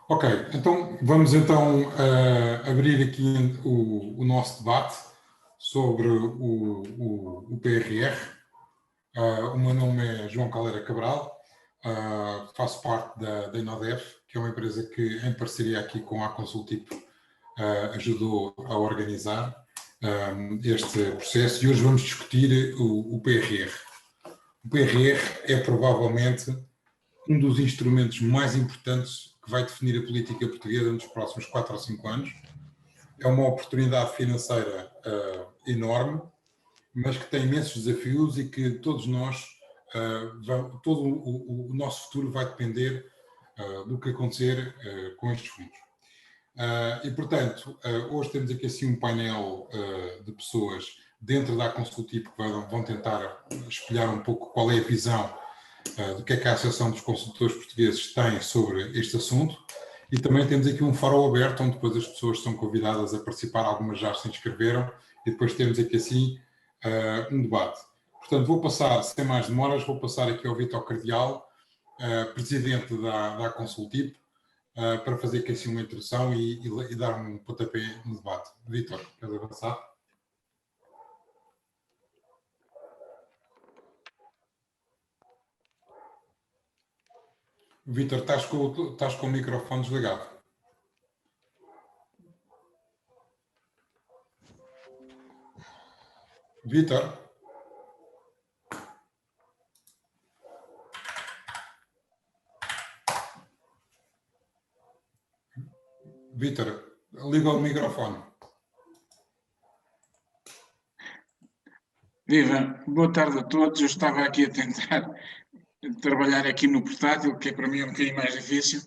Ok, então vamos abrir aqui o nosso debate sobre o PRR. O meu nome é João Caldeira Cabral, faço parte da Inodef, que é uma empresa que, em parceria aqui com a Consultip, ajudou a organizar este processo, e hoje vamos discutir o PRR. O PRR é provavelmente um dos instrumentos mais importantes que vai definir a política portuguesa nos próximos 4 ou 5 anos. É uma oportunidade financeira enorme, mas que tem imensos desafios e que todos nós, todo o nosso futuro vai depender do que acontecer com estes fundos. E, portanto, hoje temos aqui assim um painel de pessoas dentro da Consultip que vão tentar espelhar um pouco qual é a visão do que é que a Associação dos Consultores Portugueses tem sobre este assunto. E também temos aqui um fórum aberto, onde depois as pessoas são convidadas a participar, algumas já se inscreveram, e depois temos aqui assim um debate. Portanto, vou passar, sem mais demoras, vou passar aqui ao Vítor Cardial, presidente da Consultip, para fazer aqui assim uma introdução e dar um pontapé no debate. Vítor, queres avançar? Vítor, estás com o microfone desligado. Vítor? Vítor, liga o microfone. Viva, boa tarde a todos. Eu estava aqui a tentar trabalhar aqui no portátil, que para mim é um bocadinho mais difícil.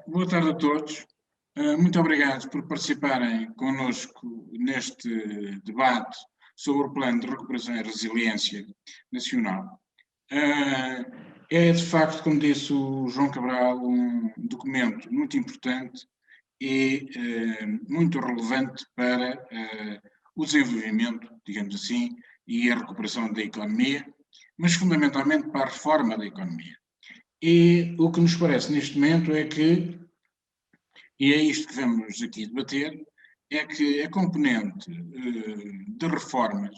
Boa tarde a todos. Muito obrigado por participarem connosco neste debate sobre o Plano de Recuperação e Resiliência Nacional. É, de facto, como disse o João Cabral, um documento muito importante e muito relevante para o desenvolvimento, digamos assim, e a recuperação da economia, mas fundamentalmente para a reforma da economia. E o que nos parece neste momento é que, e é isto que vamos aqui debater, é que a componente de reformas,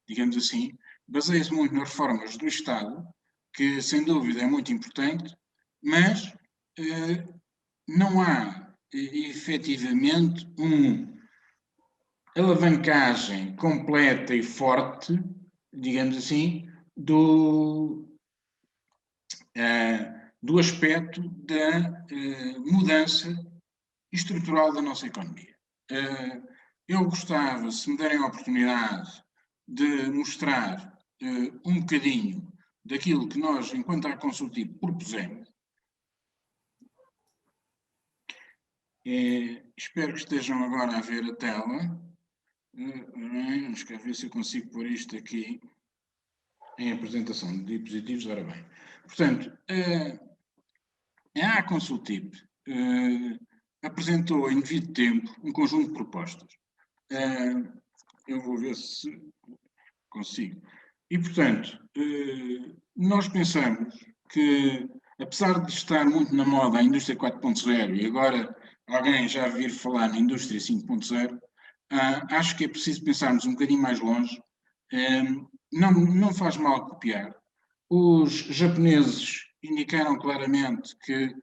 digamos assim, baseia-se muito nas reformas do Estado, que sem dúvida é muito importante, mas não há efetivamente uma alavancagem completa e forte, digamos assim, do aspecto da mudança estrutural da nossa economia. Eu gostava, se me derem a oportunidade, de mostrar um bocadinho daquilo que nós, enquanto a Consultip, propusemos. Espero que estejam agora a ver a tela. Vamos cá ver se eu consigo pôr isto aqui em apresentação de dispositivos. Ora bem. Portanto, a Consultip apresentou em devido tempo um conjunto de propostas. Eu vou ver se consigo. E, portanto, nós pensamos que, apesar de estar muito na moda a indústria 4.0 e agora alguém já vir falar na indústria 5.0, acho que é preciso pensarmos um bocadinho mais longe. Não faz mal copiar. Os japoneses indicaram claramente que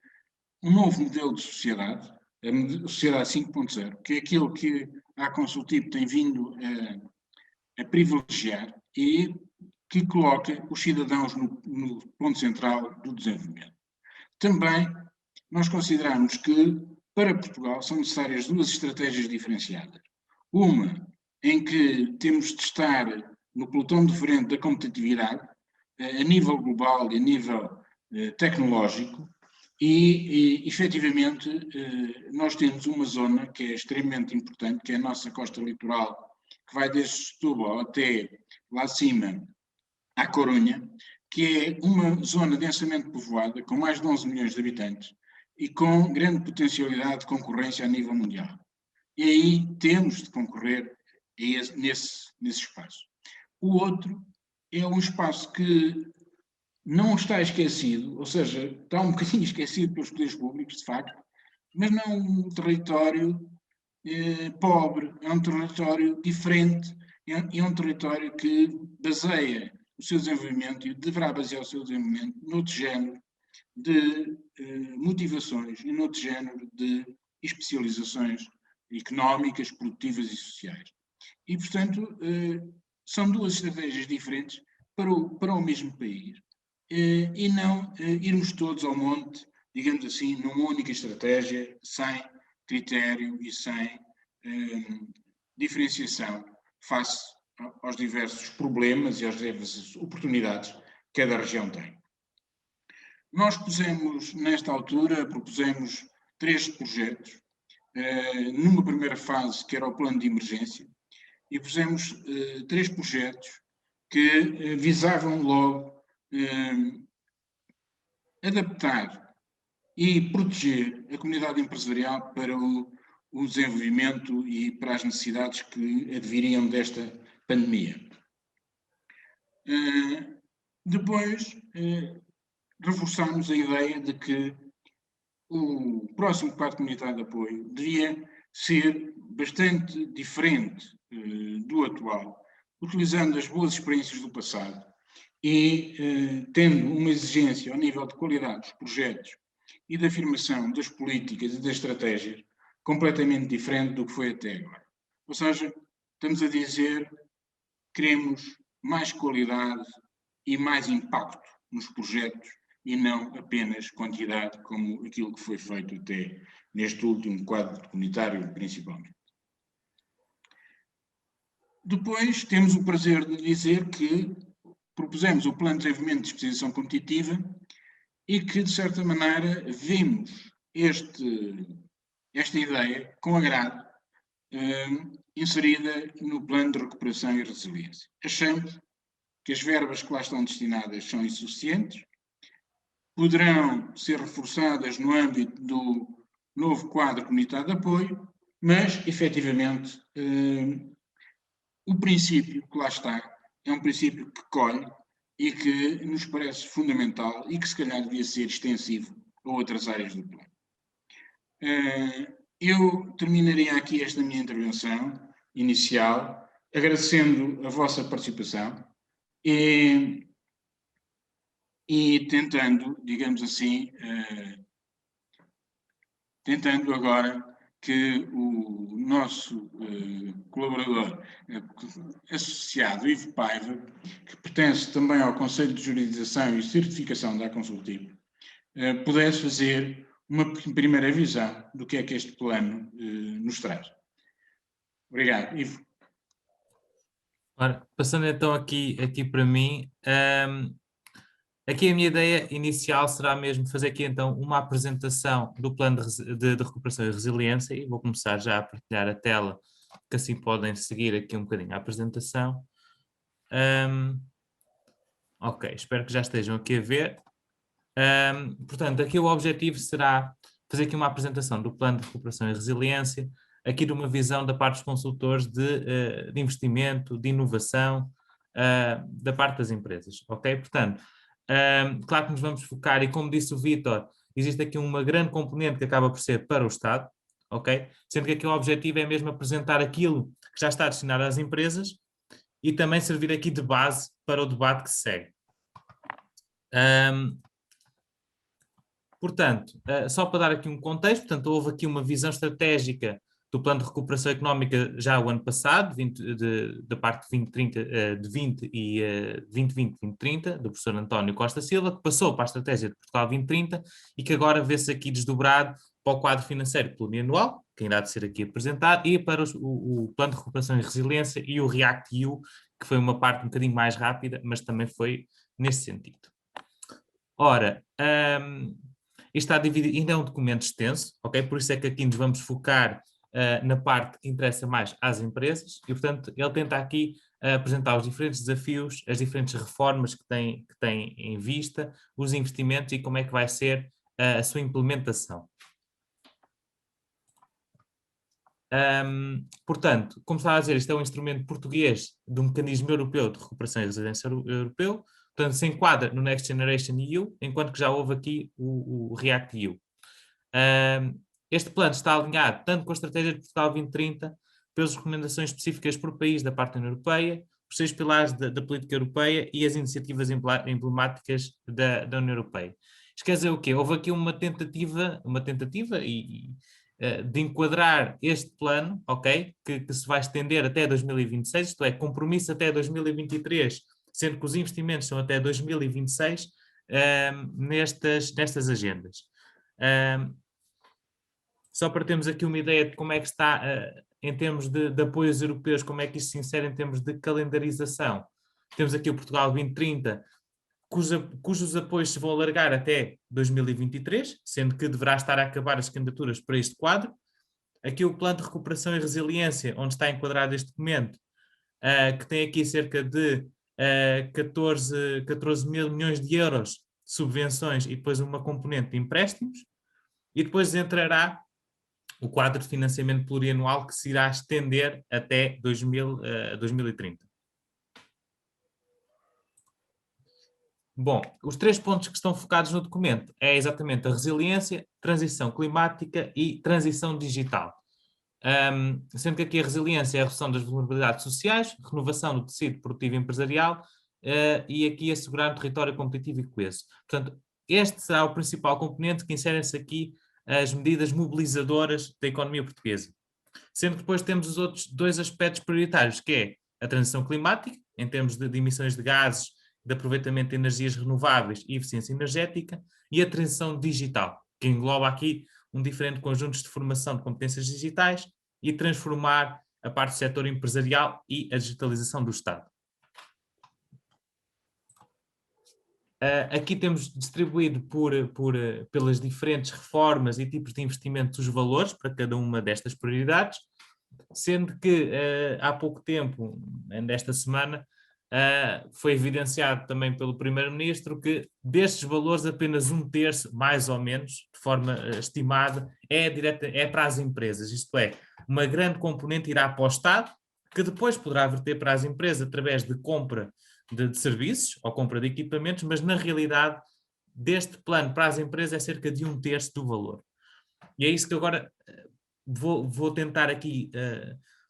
um novo modelo de sociedade, a sociedade 5.0, que é aquilo que a Consultip tem vindo a privilegiar e que coloca os cidadãos no ponto central do desenvolvimento. Também nós consideramos que, para Portugal, são necessárias duas estratégias diferenciadas. Uma em que temos de estar no pelotão de frente da competitividade, a nível global e a nível tecnológico, e efetivamente nós temos uma zona que é extremamente importante, que é a nossa costa litoral, que vai desde Setúbal até lá acima à Corunha, que é uma zona densamente povoada, com mais de 11 milhões de habitantes e com grande potencialidade de concorrência a nível mundial. E aí temos de concorrer nesse espaço. O outro é um espaço que não está esquecido, ou seja, está um bocadinho esquecido pelos poderes públicos, de facto, mas não um território pobre, é um território diferente, é um território que baseia o seu desenvolvimento e deverá basear o seu desenvolvimento noutro género de motivações e noutro género de especializações económicas, produtivas e sociais. E, portanto, são duas estratégias diferentes para o mesmo país. E não irmos todos ao monte, digamos assim, numa única estratégia, sem critério e sem diferenciação face aos diversos problemas e às diversas oportunidades que cada região tem. Nós nesta altura, propusemos 3 projetos, numa primeira fase, que era o plano de emergência, e pusemos 3 projetos que visavam logo adaptar e proteger a comunidade empresarial para o desenvolvimento e para as necessidades que adviriam desta pandemia. Depois, reforçamos a ideia de que o próximo quadro comunitário de apoio devia ser bastante diferente do atual, utilizando as boas experiências do passado e tendo uma exigência ao nível de qualidade dos projetos e da afirmação das políticas e das estratégias completamente diferente do que foi até agora. Ou seja, estamos a dizer que queremos mais qualidade e mais impacto nos projetos e não apenas quantidade, como aquilo que foi feito até neste último quadro comunitário, principalmente. Depois, temos o prazer de dizer que propusemos o Plano de Desenvolvimento de Especialização Competitiva e que, de certa maneira, vimos esta ideia com agrado inserida no Plano de Recuperação e Resiliência. Achamos que as verbas que lá estão destinadas são insuficientes, poderão ser reforçadas no âmbito do novo quadro comunitário de apoio, mas, efetivamente, o princípio que lá está é um princípio que colhe e que nos parece fundamental e que se calhar devia ser extensivo a outras áreas do plano. Eu terminaria aqui esta minha intervenção inicial, agradecendo a vossa participação e tentando, digamos assim, tentando agora que o nosso colaborador associado, Ivo Paiva, que pertence também ao Conselho de Juridização e Certificação da Consultivo, pudesse fazer uma primeira visão do que é que este plano nos traz. Obrigado, Ivo. Ora, passando então aqui para mim, aqui a minha ideia inicial será mesmo fazer aqui então uma apresentação do plano de recuperação e resiliência e vou começar já a partilhar a tela, que assim podem seguir aqui um bocadinho a apresentação. Ok, espero que já estejam aqui a ver. Portanto, aqui o objetivo será fazer aqui uma apresentação do plano de recuperação e resiliência, aqui de uma visão da parte dos consultores de investimento, de inovação, da parte das empresas, ok? Portanto, claro que nos vamos focar, e como disse o Vítor, existe aqui uma grande componente que acaba por ser para o Estado, ok? Sendo que aqui o objetivo é mesmo apresentar aquilo que já está destinado às empresas e também servir aqui de base para o debate que se segue. Portanto, só para dar aqui um contexto, portanto, houve aqui uma visão estratégica do Plano de Recuperação Económica já o ano passado, da parte de 2020-2030, do professor António Costa Silva, que passou para a Estratégia de Portugal 2030 e que agora vê-se aqui desdobrado para o quadro financeiro plurianual, que ainda há de ser aqui apresentado, e para o Plano de Recuperação e Resiliência e o REACT-EU, que foi uma parte um bocadinho mais rápida, mas também foi nesse sentido. Ora, isto está dividido, ainda é um documento extenso, ok? Por isso é que aqui nos vamos focar na parte que interessa mais às empresas e, portanto, ele tenta aqui apresentar os diferentes desafios, as diferentes reformas que tem em vista, os investimentos e como é que vai ser a sua implementação. Portanto, como estava a dizer, isto é um instrumento português do Mecanismo Europeu de Recuperação e Resiliência Europeu, portanto, se enquadra no Next Generation EU, enquanto que já houve aqui o REACT-EU. Este plano está alinhado tanto com a Estratégia de Portugal 2030, pelas recomendações específicas por país da parte da União Europeia, os 6 pilares da política europeia e as iniciativas emblemáticas da União Europeia. Isto quer dizer o quê? Houve aqui uma tentativa de enquadrar este plano, ok, que se vai estender até 2026, isto é, compromisso até 2023, sendo que os investimentos são até 2026, nestas agendas. Só para termos aqui uma ideia de como é que está, em termos de apoios europeus, como é que isto se insere em termos de calendarização. Temos aqui o Portugal 2030, cujos apoios se vão alargar até 2023, sendo que deverá estar a acabar as candidaturas para este quadro. Aqui o Plano de Recuperação e Resiliência, onde está enquadrado este documento, que tem aqui cerca de 14 mil milhões de euros de subvenções e depois uma componente de empréstimos. E depois entrará o quadro de financiamento plurianual que se irá estender até 2030. Bom, os 3 pontos que estão focados no documento é exatamente a resiliência, transição climática e transição digital. Sendo que aqui a resiliência é a redução das vulnerabilidades sociais, renovação do tecido produtivo empresarial e aqui assegurar um território competitivo e coeso. Portanto, este será o principal componente que inserem-se aqui as medidas mobilizadoras da economia portuguesa. Sendo que depois temos os outros 2 aspectos prioritários, que é a transição climática, em termos de emissões de gases, de aproveitamento de energias renováveis e eficiência energética, e a transição digital, que engloba aqui um diferente conjunto de formação de competências digitais e transformar a parte do setor empresarial e a digitalização do Estado. Aqui temos distribuído pelas diferentes reformas e tipos de investimentos os valores para cada uma destas prioridades, sendo que há pouco tempo, nesta semana, foi evidenciado também pelo Primeiro-Ministro que destes valores apenas 1/3, mais ou menos, de forma estimada, é para as empresas. Isto é, uma grande componente irá para o Estado, que depois poderá verter para as empresas através de compra de serviços ou compra de equipamentos, mas na realidade deste plano para as empresas é cerca de 1/3 do valor. E é isso que agora vou tentar aqui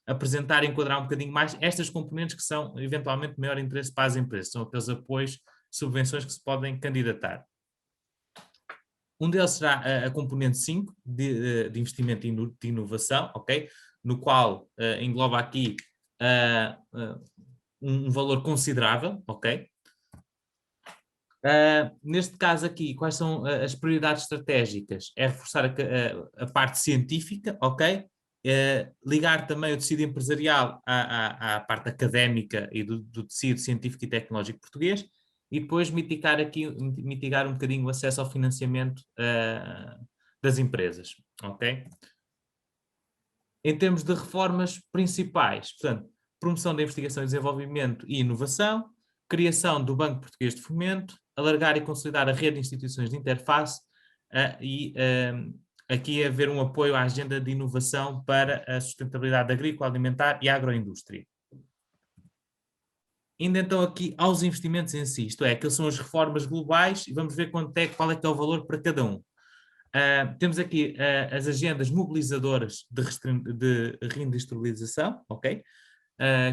apresentar e enquadrar um bocadinho mais estas componentes que são eventualmente de maior interesse para as empresas, são aqueles apoios, subvenções que se podem candidatar. Um deles será a componente 5 de investimento de inovação, ok? No qual engloba aqui um valor considerável, ok? Neste caso aqui, quais são as prioridades estratégicas? É reforçar a parte científica, ok? Ligar também o tecido empresarial à parte académica e do tecido científico e tecnológico português, e depois mitigar um bocadinho o acesso ao financiamento das empresas, ok? Em termos de reformas principais, portanto, promoção da investigação e desenvolvimento e inovação, criação do Banco Português de Fomento, alargar e consolidar a rede de instituições de interface e aqui haver um apoio à agenda de inovação para a sustentabilidade agrícola, alimentar e agroindústria. Indo então aqui aos investimentos em si, isto é, que são as reformas globais, e vamos ver qual é que é o valor para cada um. Temos aqui as agendas mobilizadoras de reindustrialização, ok?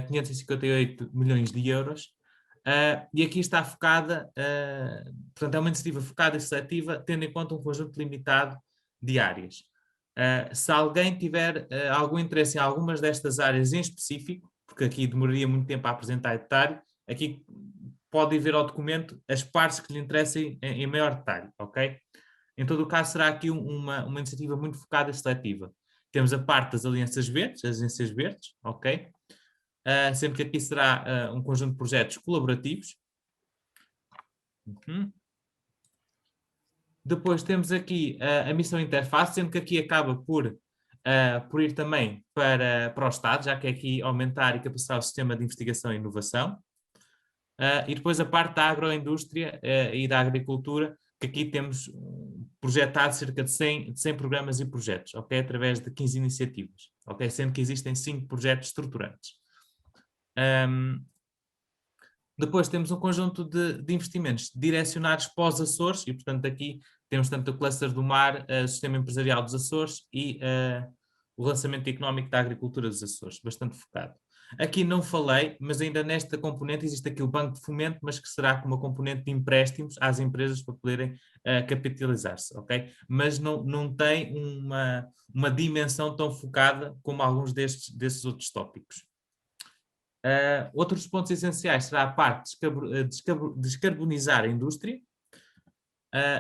558 milhões de euros. E aqui está focada, portanto, é uma iniciativa focada e seletiva, tendo em conta um conjunto limitado de áreas. Se alguém tiver algum interesse em algumas destas áreas em específico, porque aqui demoraria muito tempo a apresentar em detalhe, aqui pode ir ver ao documento as partes que lhe interessem em maior detalhe, ok? Em todo o caso, será aqui uma iniciativa muito focada e seletiva. Temos a parte das alianças verdes, as agências verdes, ok? Sendo que aqui será um conjunto de projetos colaborativos. Depois temos aqui a missão interface, sendo que aqui acaba por ir também para o Estado, já que é aqui aumentar e capacitar o sistema de investigação e inovação. E depois a parte da agroindústria e da agricultura, que aqui temos projetado cerca de 100 programas e projetos, ok? Através de 15 iniciativas, ok? Sendo que existem 5 projetos estruturantes. Depois temos um conjunto de investimentos direcionados para os Açores e, portanto, aqui temos tanto o cluster do mar, o sistema empresarial dos Açores e o lançamento económico da agricultura dos Açores, bastante focado. Aqui não falei, mas ainda nesta componente existe aqui o Banco de Fomento, mas que será com uma componente de empréstimos às empresas para poderem capitalizar-se, ok? Mas não tem uma dimensão tão focada como alguns desses outros tópicos. Outros pontos essenciais será a parte de descarbonizar a indústria.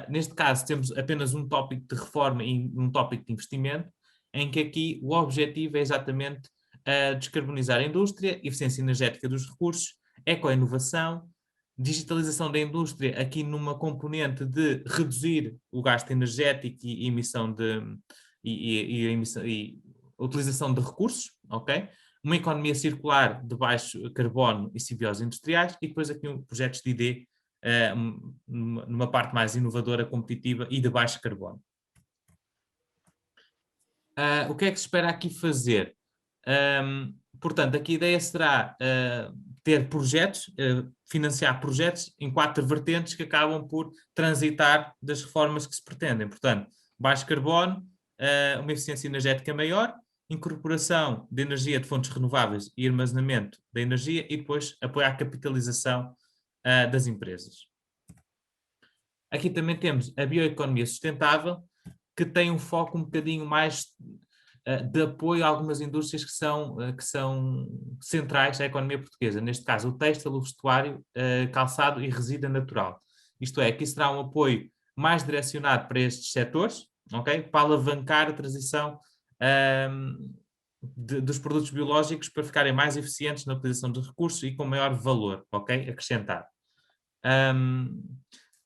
Neste caso temos apenas um tópico de reforma e um tópico de investimento, em que aqui o objetivo é exatamente descarbonizar a indústria, eficiência energética dos recursos, ecoinovação, digitalização da indústria, aqui numa componente de reduzir o gasto energético e emissão e utilização de recursos, ok? Uma economia circular de baixo carbono e simbiose industriais, e depois aqui projetos de ID numa parte mais inovadora, competitiva e de baixo carbono. O que é que se espera aqui fazer? Portanto, aqui a ideia será ter projetos, financiar projetos em 4 vertentes que acabam por transitar das reformas que se pretendem. Portanto, baixo carbono, uma eficiência energética maior, incorporação de energia de fontes renováveis e armazenamento da energia e depois apoio à capitalização das empresas. Aqui também temos a bioeconomia sustentável, que tem um foco um bocadinho mais de apoio a algumas indústrias que são centrais à economia portuguesa. Neste caso, o têxtil, o vestuário, calçado e resina natural. Isto é, aqui será um apoio mais direcionado para estes setores, okay? Para alavancar a transição dos produtos biológicos para ficarem mais eficientes na utilização de recursos e com maior valor, ok? Acrescentado.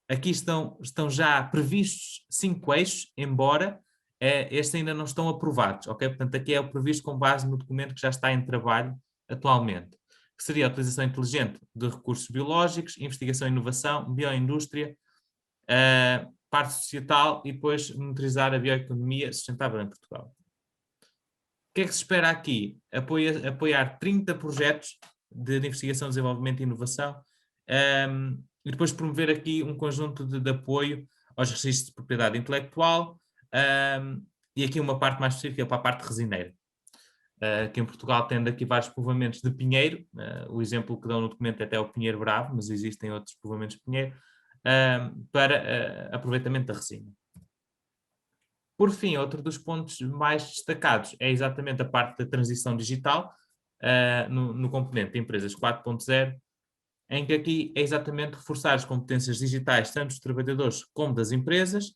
Aqui estão já previstos 5 eixos, embora estes ainda não estão aprovados, ok? Portanto, aqui é o previsto com base no documento que já está em trabalho atualmente, que seria a utilização inteligente de recursos biológicos, investigação e inovação, bioindústria, parte societal e depois monitorizar a bioeconomia sustentável em Portugal. O que é que se espera aqui? Apoiar 30 projetos de investigação, desenvolvimento e inovação, e depois promover aqui um conjunto de apoio aos registros de propriedade intelectual, e aqui uma parte mais específica para a parte resineira. Que em Portugal tendo aqui vários povoamentos de pinheiro, o exemplo que dão no documento é até o pinheiro bravo, mas existem outros povoamentos de pinheiro, para aproveitamento da resina. Por fim, outro dos pontos mais destacados é exatamente a parte da transição digital, no componente de empresas 4.0, em que aqui é exatamente reforçar as competências digitais tanto dos trabalhadores como das empresas,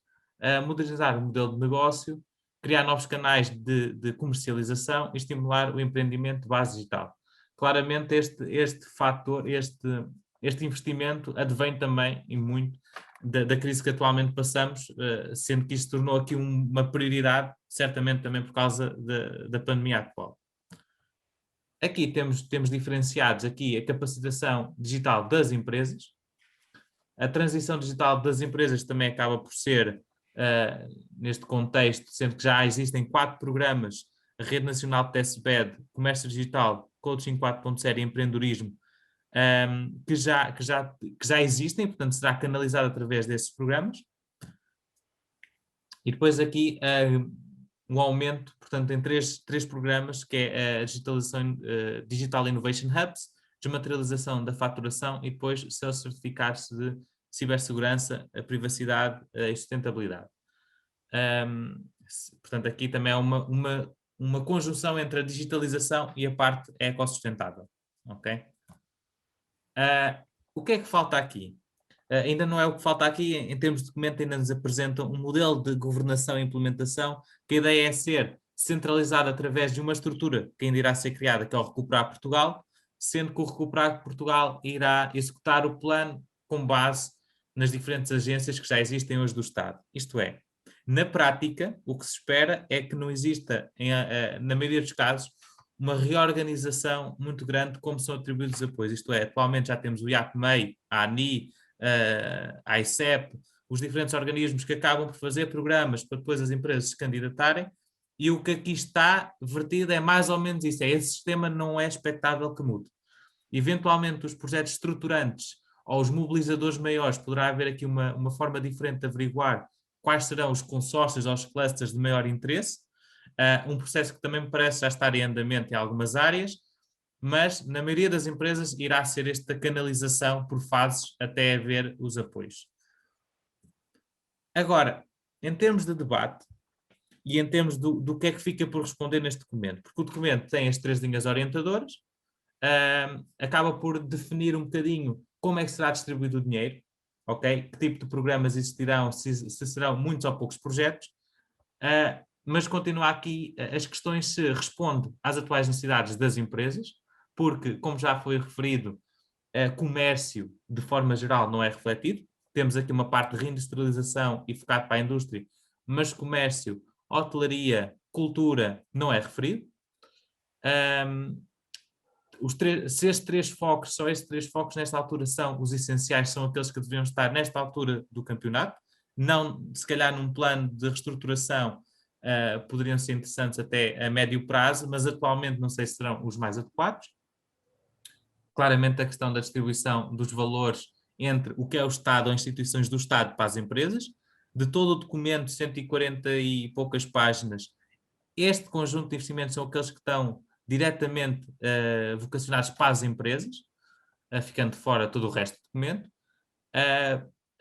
modernizar o modelo de negócio, criar novos canais de comercialização e estimular o empreendimento de base digital. Claramente este fator, este investimento advém também e muito da crise que atualmente passamos, sendo que isto tornou aqui uma prioridade, certamente também por causa da pandemia atual. Aqui temos diferenciados aqui a capacitação digital das empresas. A transição digital das empresas também acaba por ser, neste contexto, sendo que já existem 4 programas, a Rede Nacional de Testbed, Comércio Digital, Coaching 4.0 e Empreendedorismo, que já existem, portanto será canalizado através desses programas. E depois aqui um aumento, portanto, em três programas, que é a digitalização, Digital Innovation Hubs, desmaterialização da faturação e depois certificar-se de cibersegurança, a privacidade e sustentabilidade. Portanto, aqui também é uma conjunção entre a digitalização e a parte ecossustentável. Ok? O que é que falta aqui? Ainda não é o que falta aqui, em termos de documento ainda nos apresentam um modelo de governação e implementação, que a ideia é ser centralizado através de uma estrutura que ainda irá ser criada, que é o Recuperar Portugal, sendo que o Recuperar Portugal irá executar o plano com base nas diferentes agências que já existem hoje do Estado. Isto é, na prática, o que se espera é que não exista, na maioria dos casos, uma reorganização muito grande de como são atribuídos os apoios. Isto é, atualmente já temos o IAPMEI, a ANI, a ICEP, os diferentes organismos que acabam por fazer programas para depois as empresas se candidatarem, e o que aqui está vertido é mais ou menos isso, esse sistema não é expectável que mude. Eventualmente os projetos estruturantes ou os mobilizadores maiores, poderá haver aqui uma forma diferente de averiguar quais serão os consórcios ou os clusters de maior interesse, um processo que também me parece já estar em andamento em algumas áreas, mas na maioria das empresas irá ser esta canalização por fases até haver os apoios. Agora, em termos de debate e em termos do que é que fica por responder neste documento, porque o documento tem as 3 linhas orientadoras, acaba por definir um bocadinho como é que será distribuído o dinheiro, ok? Que tipo de programas existirão, se serão muitos ou poucos projetos, mas continua aqui as questões se responde às atuais necessidades das empresas, porque, como já foi referido, comércio, de forma geral, não é refletido. Temos aqui uma parte de reindustrialização e focado para a indústria, mas comércio, hotelaria, cultura, não é referido. Se estes 3 focos, só estes 3 focos nesta altura são os essenciais, são aqueles que deviam estar nesta altura do campeonato, não, se calhar num plano de reestruturação poderiam ser interessantes até a médio prazo, mas atualmente não sei se serão os mais adequados. Claramente a questão da distribuição dos valores entre o que é o Estado ou instituições do Estado para as empresas, de todo o documento, 140 e poucas páginas, este conjunto de investimentos são aqueles que estão diretamente vocacionados para as empresas, ficando fora todo o resto do documento.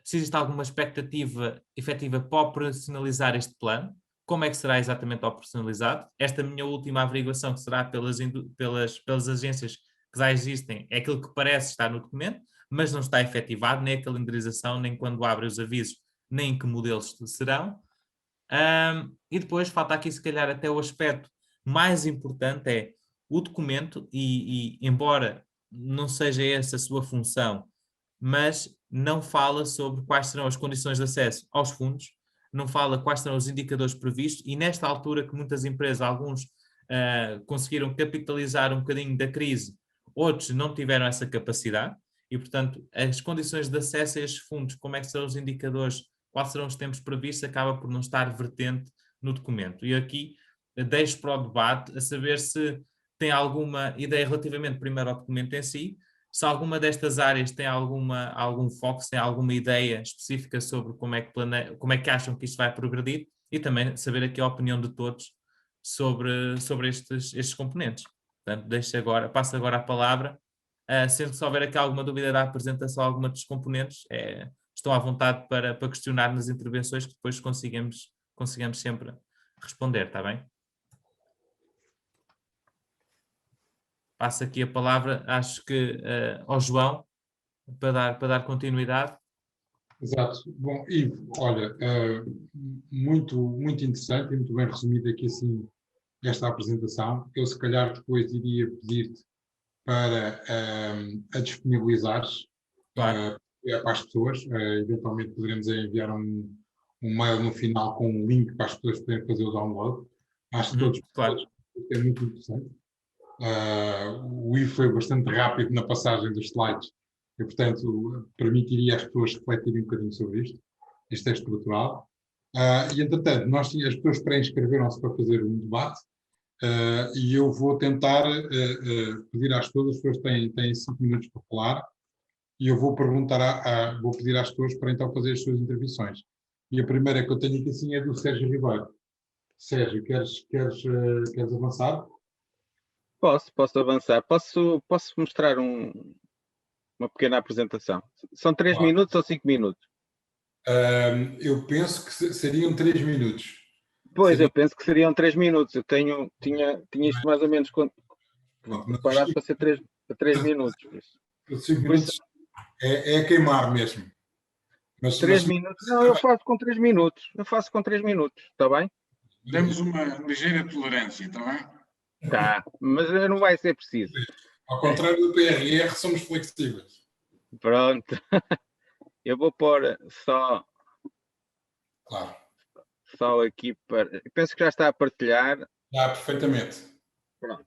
Se existe alguma expectativa efetiva para operacionalizar este plano, como é que será exatamente operacionalizado? Esta minha última averiguação, que será pelas agências que já existem, é aquilo que parece estar no documento, mas não está efetivado, nem a calendarização, nem quando abre os avisos, nem em que modelos serão. E depois falta aqui, se calhar, até o aspecto mais importante é o documento, e embora não seja essa a sua função, mas não fala sobre quais serão as condições de acesso aos fundos, não fala quais serão os indicadores previstos, e nesta altura que muitas empresas, alguns conseguiram capitalizar um bocadinho da crise, outros não tiveram essa capacidade, e portanto as condições de acesso a estes fundos, como é que são os indicadores, quais serão os tempos previstos, acaba por não estar vertente no documento. E aqui deixo para o debate a saber se tem alguma ideia relativamente primeiro ao documento em si, se alguma destas áreas tem algum foco, se tem alguma ideia específica sobre como é que acham que isto vai progredir, e também saber aqui a opinião de todos sobre estes componentes. Portanto, passo agora a palavra, sendo que se houver aqui alguma dúvida da apresentação de alguma dos componentes, estão à vontade para questionar nas intervenções, que depois consigamos sempre responder, está bem? Passo aqui a palavra, acho que ao João, para dar continuidade. Exato. Bom, Ivo, olha, muito, muito interessante e muito bem resumido aqui assim esta apresentação. Eu se calhar depois iria pedir-te para a disponibilizares Claro. para as pessoas. Eventualmente poderemos enviar um mail no final com um link para as pessoas poderem fazer o download. Acho que todos claro. é muito interessante. O Ivo foi bastante rápido na passagem dos slides e, portanto, permitiria às pessoas refletirem um bocadinho sobre isto. Isto é estrutural. E, entretanto, as pessoas pré-inscreveram-se para fazer um debate e eu vou tentar pedir às pessoas, as pessoas têm 5 minutos para falar, e eu vou perguntar, vou pedir às pessoas para então fazer as suas intervenções. E a primeira que eu tenho aqui assim é do Sérgio Ribeiro. Sérgio, queres avançar? Posso avançar. Posso mostrar uma pequena apresentação. São 3 minutos ou 5 minutos? Eu penso que seriam 3 minutos. Pois, eu penso que seriam 3 minutos. Eu tinha isto mais ou menos preparado para ser 3 minutos. Os 5 minutos é queimar mesmo. Mas 3 minutos? Não, eu faço com 3 minutos. Está bem? Temos uma ligeira tolerância, está bem? Tá, mas não vai ser preciso. Ao contrário do PRR, somos flexíveis. Pronto. Eu vou pôr só aqui para... Penso que já está a partilhar. Dá perfeitamente. Pronto.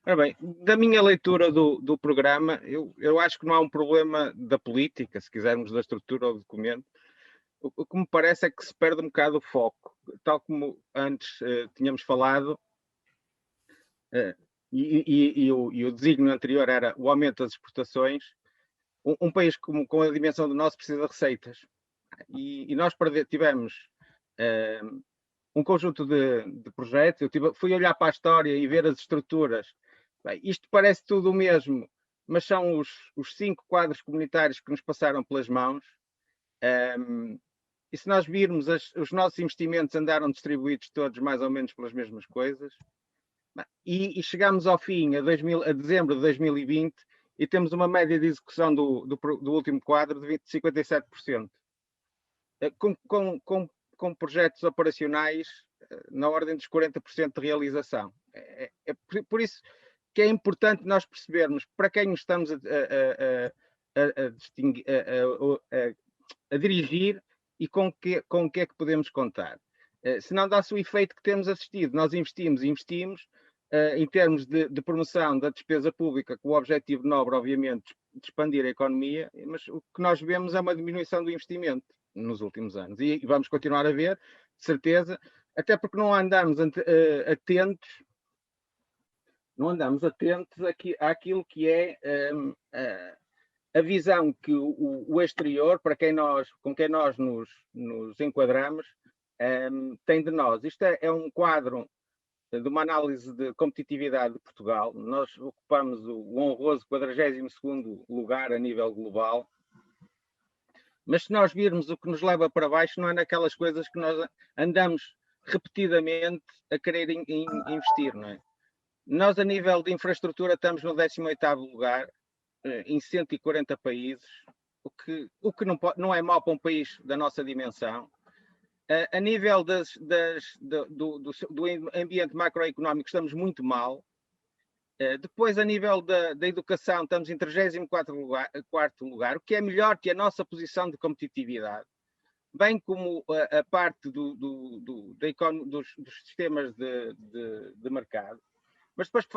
Ora bem, da minha leitura do programa, eu acho que não há um problema da política, se quisermos, da estrutura do documento. O que me parece é que se perde um bocado o foco. Tal como antes tínhamos falado, e o desígnio anterior era o aumento das exportações. Um país com a dimensão do nosso precisa de receitas. E nós tivemos um conjunto de projetos. Fui olhar para a história e ver as estruturas. Bem, isto parece tudo o mesmo, mas são os 5 quadros comunitários que nos passaram pelas mãos. E se nós virmos, os nossos investimentos andaram distribuídos todos mais ou menos pelas mesmas coisas. E chegamos ao fim, a dezembro de 2020, e temos uma média de execução do último quadro de 57%. Com projetos operacionais na ordem dos 40% de realização. Por isso que é importante nós percebermos para quem nos estamos a dirigir e com o que é que podemos contar. Se não dá-se o efeito que temos assistido. Nós investimos em termos de promoção da despesa pública, com o objetivo nobre, obviamente, de expandir a economia, mas o que nós vemos é uma diminuição do investimento nos últimos anos. E vamos continuar a ver, de certeza, até porque não andamos atentos àquilo que é a visão que o exterior, com quem nós nos enquadramos, tem de nós. Isto é um quadro de uma análise de competitividade de Portugal. Nós ocupamos o honroso 42º lugar a nível global. Mas se nós virmos o que nos leva para baixo, não é naquelas coisas que nós andamos repetidamente a querer investir, não é? Nós, a nível de infraestrutura, estamos no 18º lugar, em 140 países, o que não é mau para um país da nossa dimensão. A nível do ambiente macroeconómico, estamos muito mal. Depois, a nível da educação, estamos em 34º lugar, o que é melhor que a nossa posição de competitividade, bem como a parte dos sistemas de mercado. Mas depois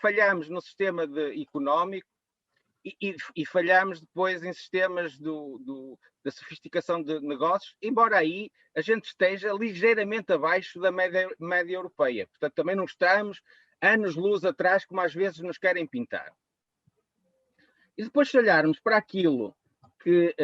falhamos no sistema económico e falhamos depois em sistemas da sofisticação de negócios, embora aí a gente esteja ligeiramente abaixo da média europeia. Portanto, também não estamos anos-luz atrás, como às vezes nos querem pintar. E depois, se olharmos para aquilo que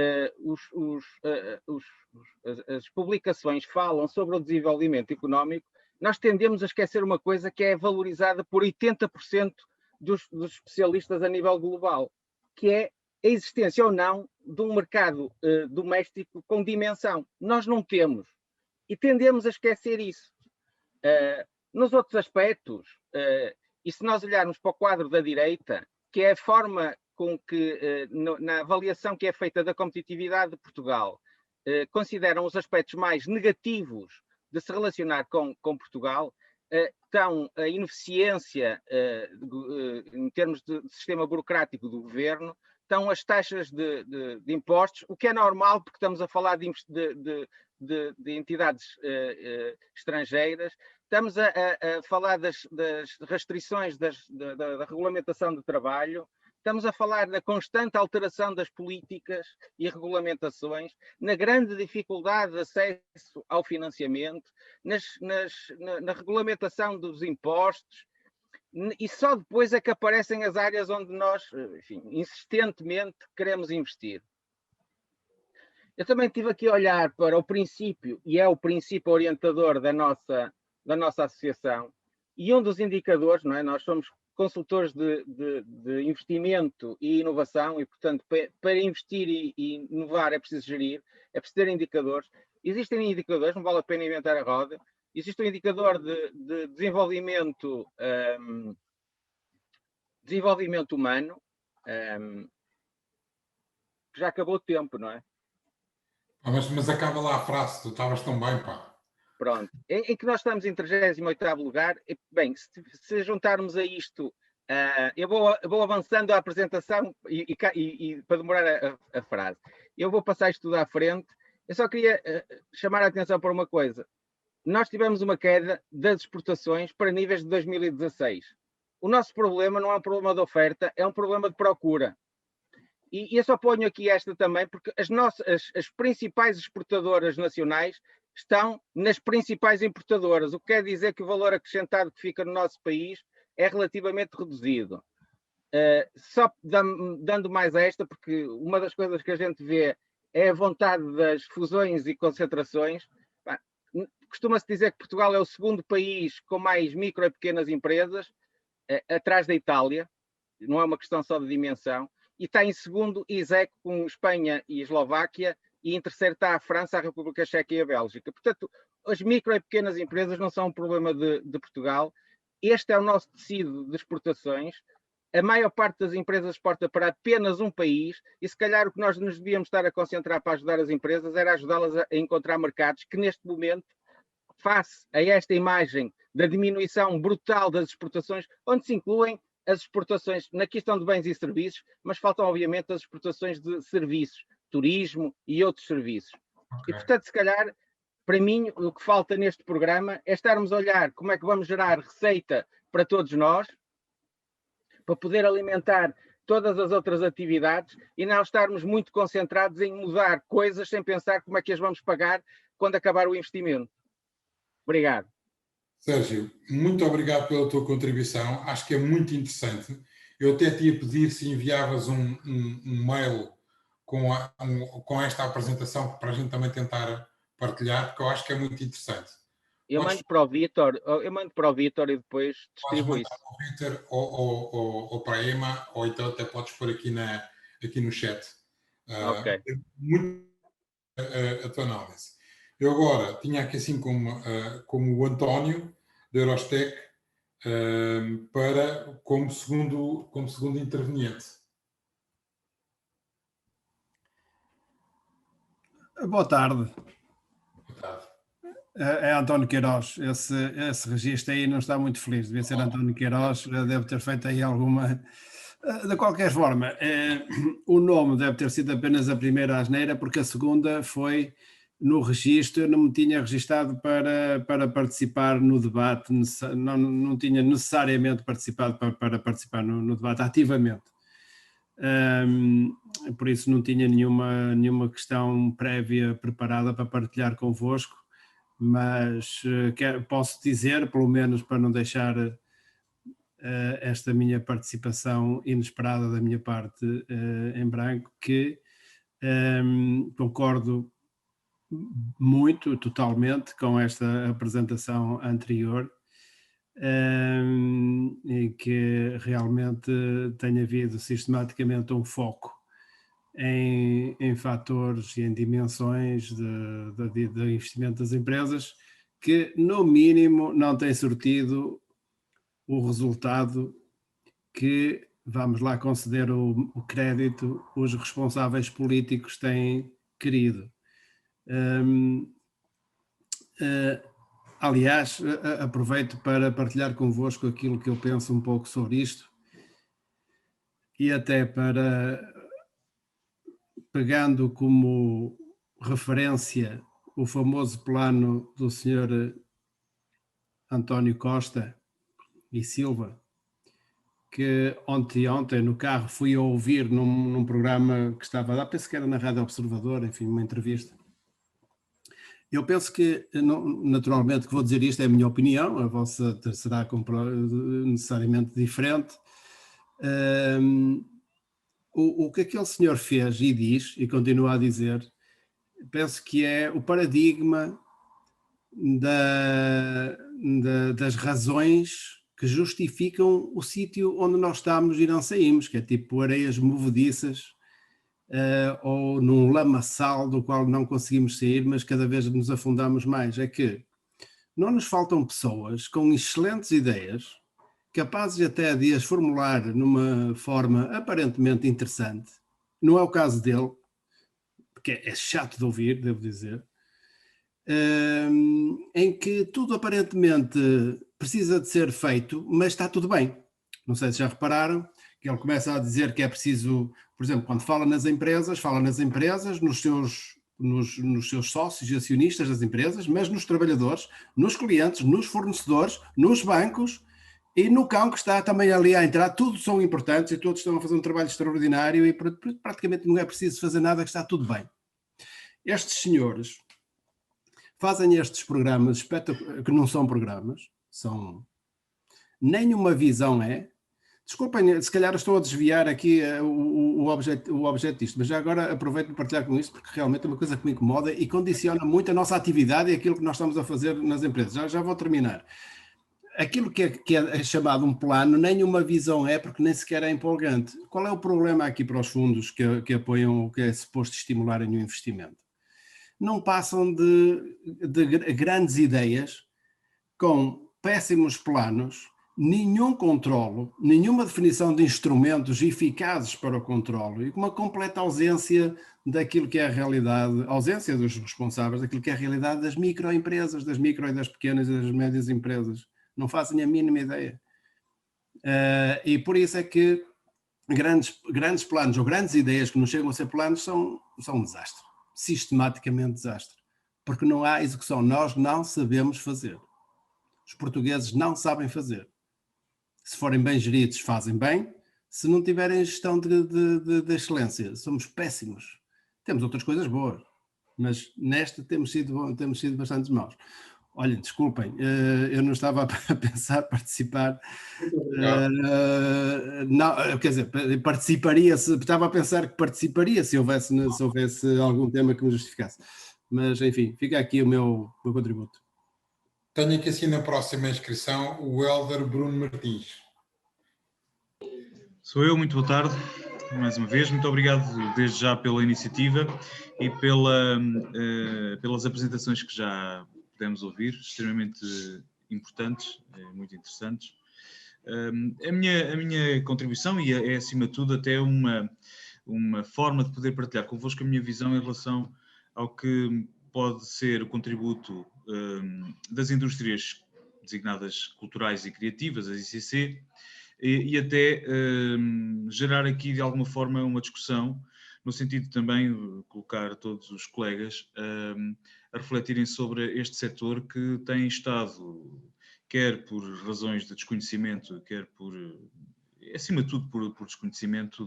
as publicações falam sobre o desenvolvimento económico, nós tendemos a esquecer uma coisa que é valorizada por 80% dos especialistas a nível global, que é a existência ou não de um mercado doméstico com dimensão. Nós não temos. E tendemos a esquecer isso. Nos outros aspectos, e se nós olharmos para o quadro da direita, que é a forma com que, na avaliação que é feita da competitividade de Portugal, consideram os aspectos mais negativos de se relacionar com Portugal, estão a ineficiência em termos de sistema burocrático do governo, estão as taxas de impostos, o que é normal porque estamos a falar de entidades estrangeiras. Estamos a falar das restrições da regulamentação do trabalho, estamos a falar da constante alteração das políticas e regulamentações, na grande dificuldade de acesso ao financiamento, na regulamentação dos impostos, e só depois é que aparecem as áreas onde nós, enfim, insistentemente queremos investir. Eu também estive aqui a olhar para o princípio, e é o princípio orientador da nossa associação, e um dos indicadores, não é? Nós somos consultores de investimento e inovação, e portanto para investir e inovar é preciso gerir, é preciso ter indicadores. Existem indicadores, não vale a pena inventar a roda. Existe um indicador de desenvolvimento humano, que já acabou o tempo, não é? Mas acaba lá a frase, tu estavas tão bem, pá. Pronto, em que nós estamos em 38º lugar. Bem, se juntarmos a isto, eu vou avançando a apresentação e para demorar a frase, eu vou passar isto tudo à frente. Eu só queria chamar a atenção para uma coisa. Nós tivemos uma queda das exportações para níveis de 2016. O nosso problema não é um problema de oferta, é um problema de procura. E eu só ponho aqui esta também, porque as principais exportadoras nacionais estão nas principais importadoras, o que quer dizer que o valor acrescentado que fica no nosso país é relativamente reduzido. Só dando mais a esta, porque uma das coisas que a gente vê é a vontade das fusões e concentrações. Costuma-se dizer que Portugal é o segundo país com mais micro e pequenas empresas, atrás da Itália, não é uma questão só de dimensão, e está em segundo ISEC com Espanha e Eslováquia, e em terceiro está a França, a República Checa e a Bélgica. Portanto, as micro e pequenas empresas não são um problema de Portugal. Este é o nosso tecido de exportações. A maior parte das empresas exporta para apenas um país, e se calhar o que nós nos devíamos estar a concentrar para ajudar as empresas era ajudá-las a encontrar mercados que neste momento, face a esta imagem da diminuição brutal das exportações, onde se incluem as exportações na questão de bens e serviços, mas faltam obviamente as exportações de serviços, turismo e outros serviços. Ok. E portanto, se calhar, para mim, o que falta neste programa é estarmos a olhar como é que vamos gerar receita para todos nós, para poder alimentar todas as outras atividades e não estarmos muito concentrados em mudar coisas sem pensar como é que as vamos pagar quando acabar o investimento. Obrigado. Sérgio, muito obrigado pela tua contribuição. Acho que é muito interessante. Eu até te ia pedir se enviavas um mail com esta apresentação para a gente também tentar partilhar, porque eu acho que é muito interessante. Eu mando para o Vítor e depois distribuo isso. Podes mandar para o Vítor ou para a Emma, ou então até podes pôr aqui no chat. Ok. Muito a tua análise. Eu agora tinha aqui assim como o António, da Eurostec, como segundo interveniente. Boa tarde. Boa tarde. É António Queiroz. Esse registro aí não está muito feliz. Devia ser António Queiroz, deve ter feito aí alguma... De qualquer forma, o nome deve ter sido apenas a primeira asneira, porque a segunda foi no registro. Eu não me tinha registado para participar no debate, não tinha necessariamente participado para participar no debate ativamente. Por isso não tinha nenhuma questão prévia preparada para partilhar convosco, mas posso dizer, pelo menos para não deixar esta minha participação inesperada da minha parte em branco, que concordo muito, totalmente, com esta apresentação anterior, em que realmente tem havido sistematicamente um foco em fatores e em dimensões de investimento das empresas que, no mínimo, não têm surtido o resultado que, vamos lá conceder o crédito, os responsáveis políticos têm querido. Aliás, aproveito para partilhar convosco aquilo que eu penso um pouco sobre isto e até para, pegando como referência o famoso plano do Sr. António Costa e Silva, que ontem no carro fui a ouvir num programa que estava lá, penso que era na Rádio Observador, enfim, uma entrevista. Eu penso que, naturalmente, que vou dizer isto, é a minha opinião, a vossa será necessariamente diferente. O que aquele senhor fez e diz, e continua a dizer, penso que é o paradigma das razões que justificam o sítio onde nós estamos e não saímos, que é tipo areias movediças, ou num lamaçal do qual não conseguimos sair, mas cada vez nos afundamos mais. É que não nos faltam pessoas com excelentes ideias, capazes até de as formular numa forma aparentemente interessante. Não é o caso dele, porque é chato de ouvir, devo dizer, em que tudo aparentemente precisa de ser feito, mas está tudo bem. Não sei se já repararam, que ele começa a dizer que é preciso, por exemplo, quando fala nas empresas, nos seus sócios e acionistas das empresas, mas nos trabalhadores, nos clientes, nos fornecedores, nos bancos e no cão que está também ali a entrar. Todos são importantes e todos estão a fazer um trabalho extraordinário e praticamente não é preciso fazer nada, que está tudo bem. Estes senhores fazem estes programas que não são programas, são... Nem uma visão é, Desculpem, se calhar estou a desviar aqui o objeto disto, mas já agora aproveito para partilhar com isto, porque realmente é uma coisa que me incomoda e condiciona muito a nossa atividade e aquilo que nós estamos a fazer nas empresas. Já vou terminar. Aquilo que é chamado um plano, nenhuma visão é, porque nem sequer é empolgante. Qual é o problema aqui para os fundos que apoiam o que é suposto estimularem o investimento? Não passam de grandes ideias com péssimos planos, nenhum controlo, nenhuma definição de instrumentos eficazes para o controlo e com uma completa ausência daquilo que é a realidade, ausência dos responsáveis daquilo que é a realidade das microempresas, das micro e das pequenas e das médias empresas. Não fazem a mínima ideia. E por isso é que grandes planos ou grandes ideias que não chegam a ser planos são um desastre, sistematicamente desastre, porque não há execução, nós não sabemos fazer. Os portugueses não sabem fazer. Se forem bem geridos, fazem bem. Se não tiverem gestão de excelência, somos péssimos. Temos outras coisas boas, mas nesta temos sido bastante maus. Olhem, desculpem, eu não estava a pensar participar. Não, quer dizer, estava a pensar que participaria se houvesse algum tema que me justificasse. Mas, enfim, fica aqui o meu contributo. Tenho aqui assim na próxima inscrição o Hélder Bruno Martins. Sou eu, muito boa tarde, mais uma vez. Muito obrigado desde já pela iniciativa e pelas apresentações que já pudemos ouvir, extremamente importantes, muito interessantes. A minha contribuição, e é acima de tudo até uma forma de poder partilhar convosco a minha visão em relação ao que pode ser o contributo das indústrias designadas culturais e criativas, as ICC, e até gerar aqui de alguma forma uma discussão, no sentido de também colocar todos os colegas a refletirem sobre este setor que tem estado, quer por razões de desconhecimento, quer por, acima de tudo, por desconhecimento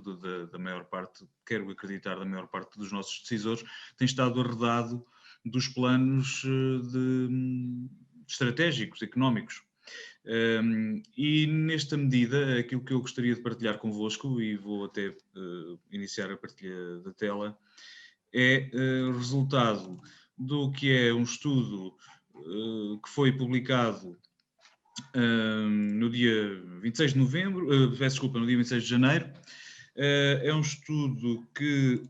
da maior parte, quero acreditar, da maior parte dos nossos decisores, tem estado arredado dos planos estratégicos, económicos. E nesta medida, aquilo que eu gostaria de partilhar convosco, e vou até iniciar a partilha da tela, é resultado do que é um estudo que foi publicado no dia 26 de novembro, peço desculpa, no dia 26 de janeiro. É um estudo que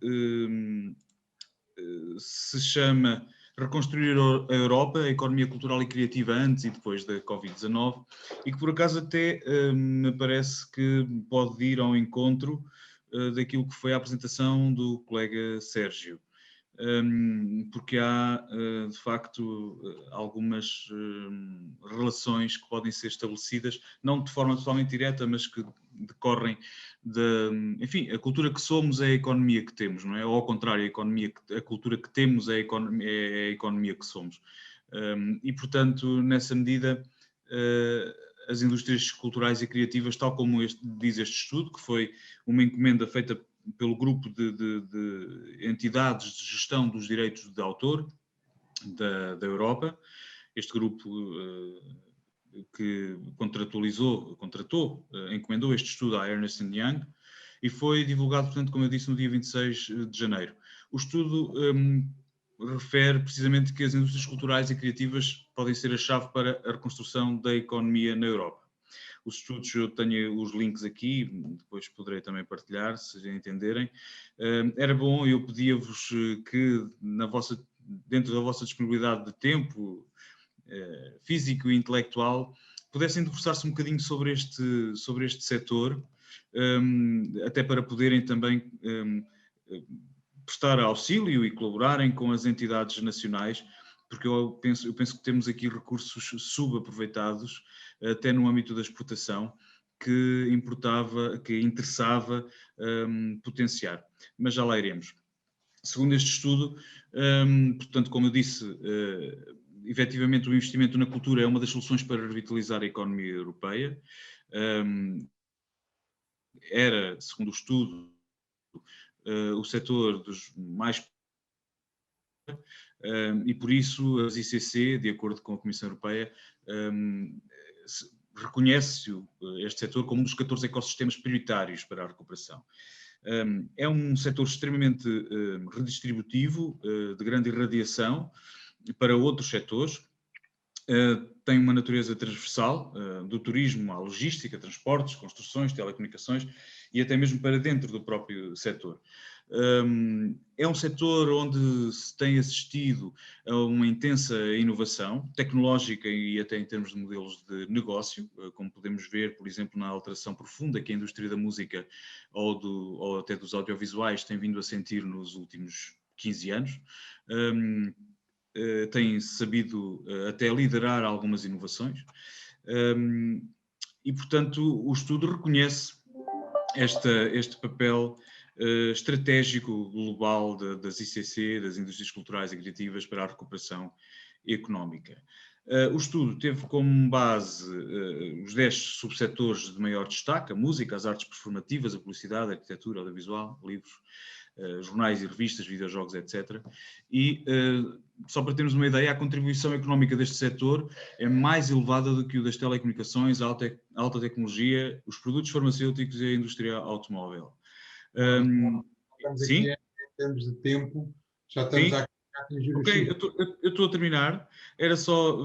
se chama Reconstruir a Europa, a economia cultural e criativa antes e depois da Covid-19, e que por acaso até me parece que pode ir ao encontro daquilo que foi a apresentação do colega Sérgio. Porque há, de facto, algumas relações que podem ser estabelecidas, não de forma totalmente direta, mas que decorrem enfim, a cultura que somos é a economia que temos, não é? Ou ao contrário, a cultura que temos é a economia que somos. E, portanto, nessa medida, as indústrias culturais e criativas, tal como diz este estudo, que foi uma encomenda feita pelo grupo de entidades de gestão dos direitos de autor da Europa, este grupo que encomendou este estudo à Ernst & Young, e foi divulgado, portanto, como eu disse, no dia 26 de janeiro. O estudo refere precisamente que as indústrias culturais e criativas podem ser a chave para a reconstrução da economia na Europa. Os estudos, eu tenho os links aqui, depois poderei também partilhar, se entenderem. Era bom, eu pedia-vos que, dentro da vossa disponibilidade de tempo físico e intelectual, pudessem debruçar-se um bocadinho sobre este setor, até para poderem também prestar auxílio e colaborarem com as entidades nacionais, porque eu penso que temos aqui recursos subaproveitados, até no âmbito da exportação, que interessava potenciar. Mas já lá iremos. Segundo este estudo, portanto, como eu disse, efetivamente o investimento na cultura é uma das soluções para revitalizar a economia europeia. Era, segundo o estudo, o setor dos mais... e por isso as ICC, de acordo com a Comissão Europeia, reconhece este setor como um dos 14 ecossistemas prioritários para a recuperação. É um setor extremamente redistributivo, de grande irradiação para outros setores. Tem uma natureza transversal, do turismo à logística, transportes, construções, telecomunicações e até mesmo para dentro do próprio setor. É um setor onde se tem assistido a uma intensa inovação tecnológica e até em termos de modelos de negócio, como podemos ver, por exemplo, na alteração profunda que a indústria da música ou até dos audiovisuais tem vindo a sentir nos últimos 15 anos. Tem sabido até liderar algumas inovações e, portanto, o estudo reconhece este papel estratégico global das ICC, das indústrias culturais e criativas, para a recuperação económica. O estudo teve como base os 10 subsetores de maior destaque: a música, as artes performativas, a publicidade, a arquitetura, audiovisual, livros, jornais e revistas, videojogos, etc. E, só para termos uma ideia, a contribuição económica deste setor é mais elevada do que o das telecomunicações, a alta tecnologia, os produtos farmacêuticos e a indústria automóvel. Estamos Sim? aqui em termos de tempo, já estamos Sim? a atingir os Ok, 5. eu estou a terminar.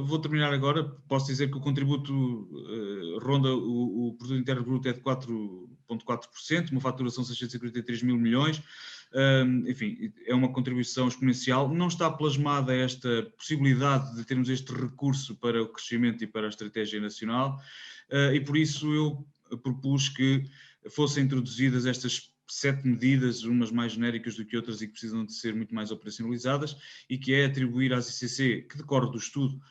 Vou terminar agora. Posso dizer que o contributo ronda o produto interno bruto é de 4,4%, uma faturação de 643 mil milhões. Enfim, é uma contribuição exponencial. Não está plasmada esta possibilidade de termos este recurso para o crescimento e para a estratégia nacional, e por isso eu propus que fossem introduzidas estas 7 medidas, umas mais genéricas do que outras e que precisam de ser muito mais operacionalizadas, e que é atribuir às ICC, que decorre do estudo,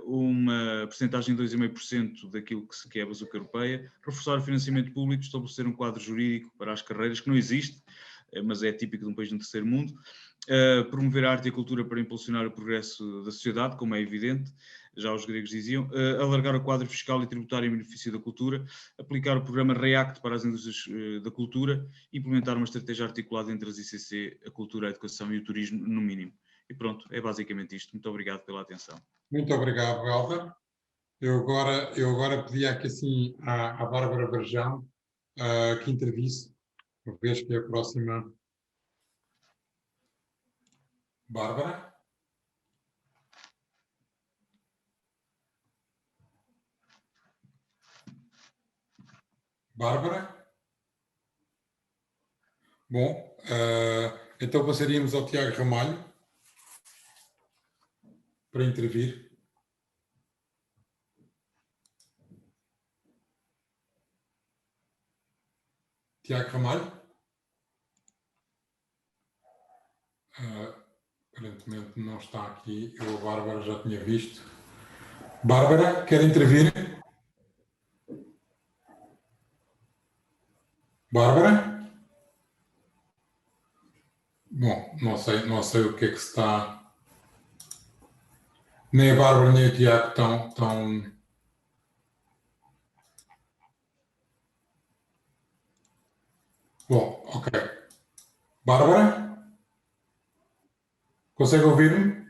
uma percentagem de 2,5% daquilo que é a bazuca europeia, reforçar o financiamento público, estabelecer um quadro jurídico para as carreiras, que não existe, mas é típico de um país no terceiro mundo, promover a arte e a cultura para impulsionar o progresso da sociedade, como é evidente, já os gregos diziam, alargar o quadro fiscal e tributário em benefício da cultura, aplicar o programa REACT para as indústrias da cultura, implementar uma estratégia articulada entre as ICC, a cultura, a educação e o turismo, no mínimo. E pronto, é basicamente isto. Muito obrigado pela atenção. Muito obrigado, Helder. Eu agora pedia aqui assim à Bárbara Brajão que intervisse, uma vez que é a próxima. Bárbara? Bárbara? Bom, então passaríamos ao Tiago Ramalho para intervir. Tiago Ramalho? Aparentemente não está aqui. Eu, a Bárbara, já tinha visto. Bárbara, quer intervir? Bárbara? Bom, não sei o que é que se está. Nem a Bárbara nem o Tiago estão. Bom, ok. Bárbara? Consegue ouvir-me?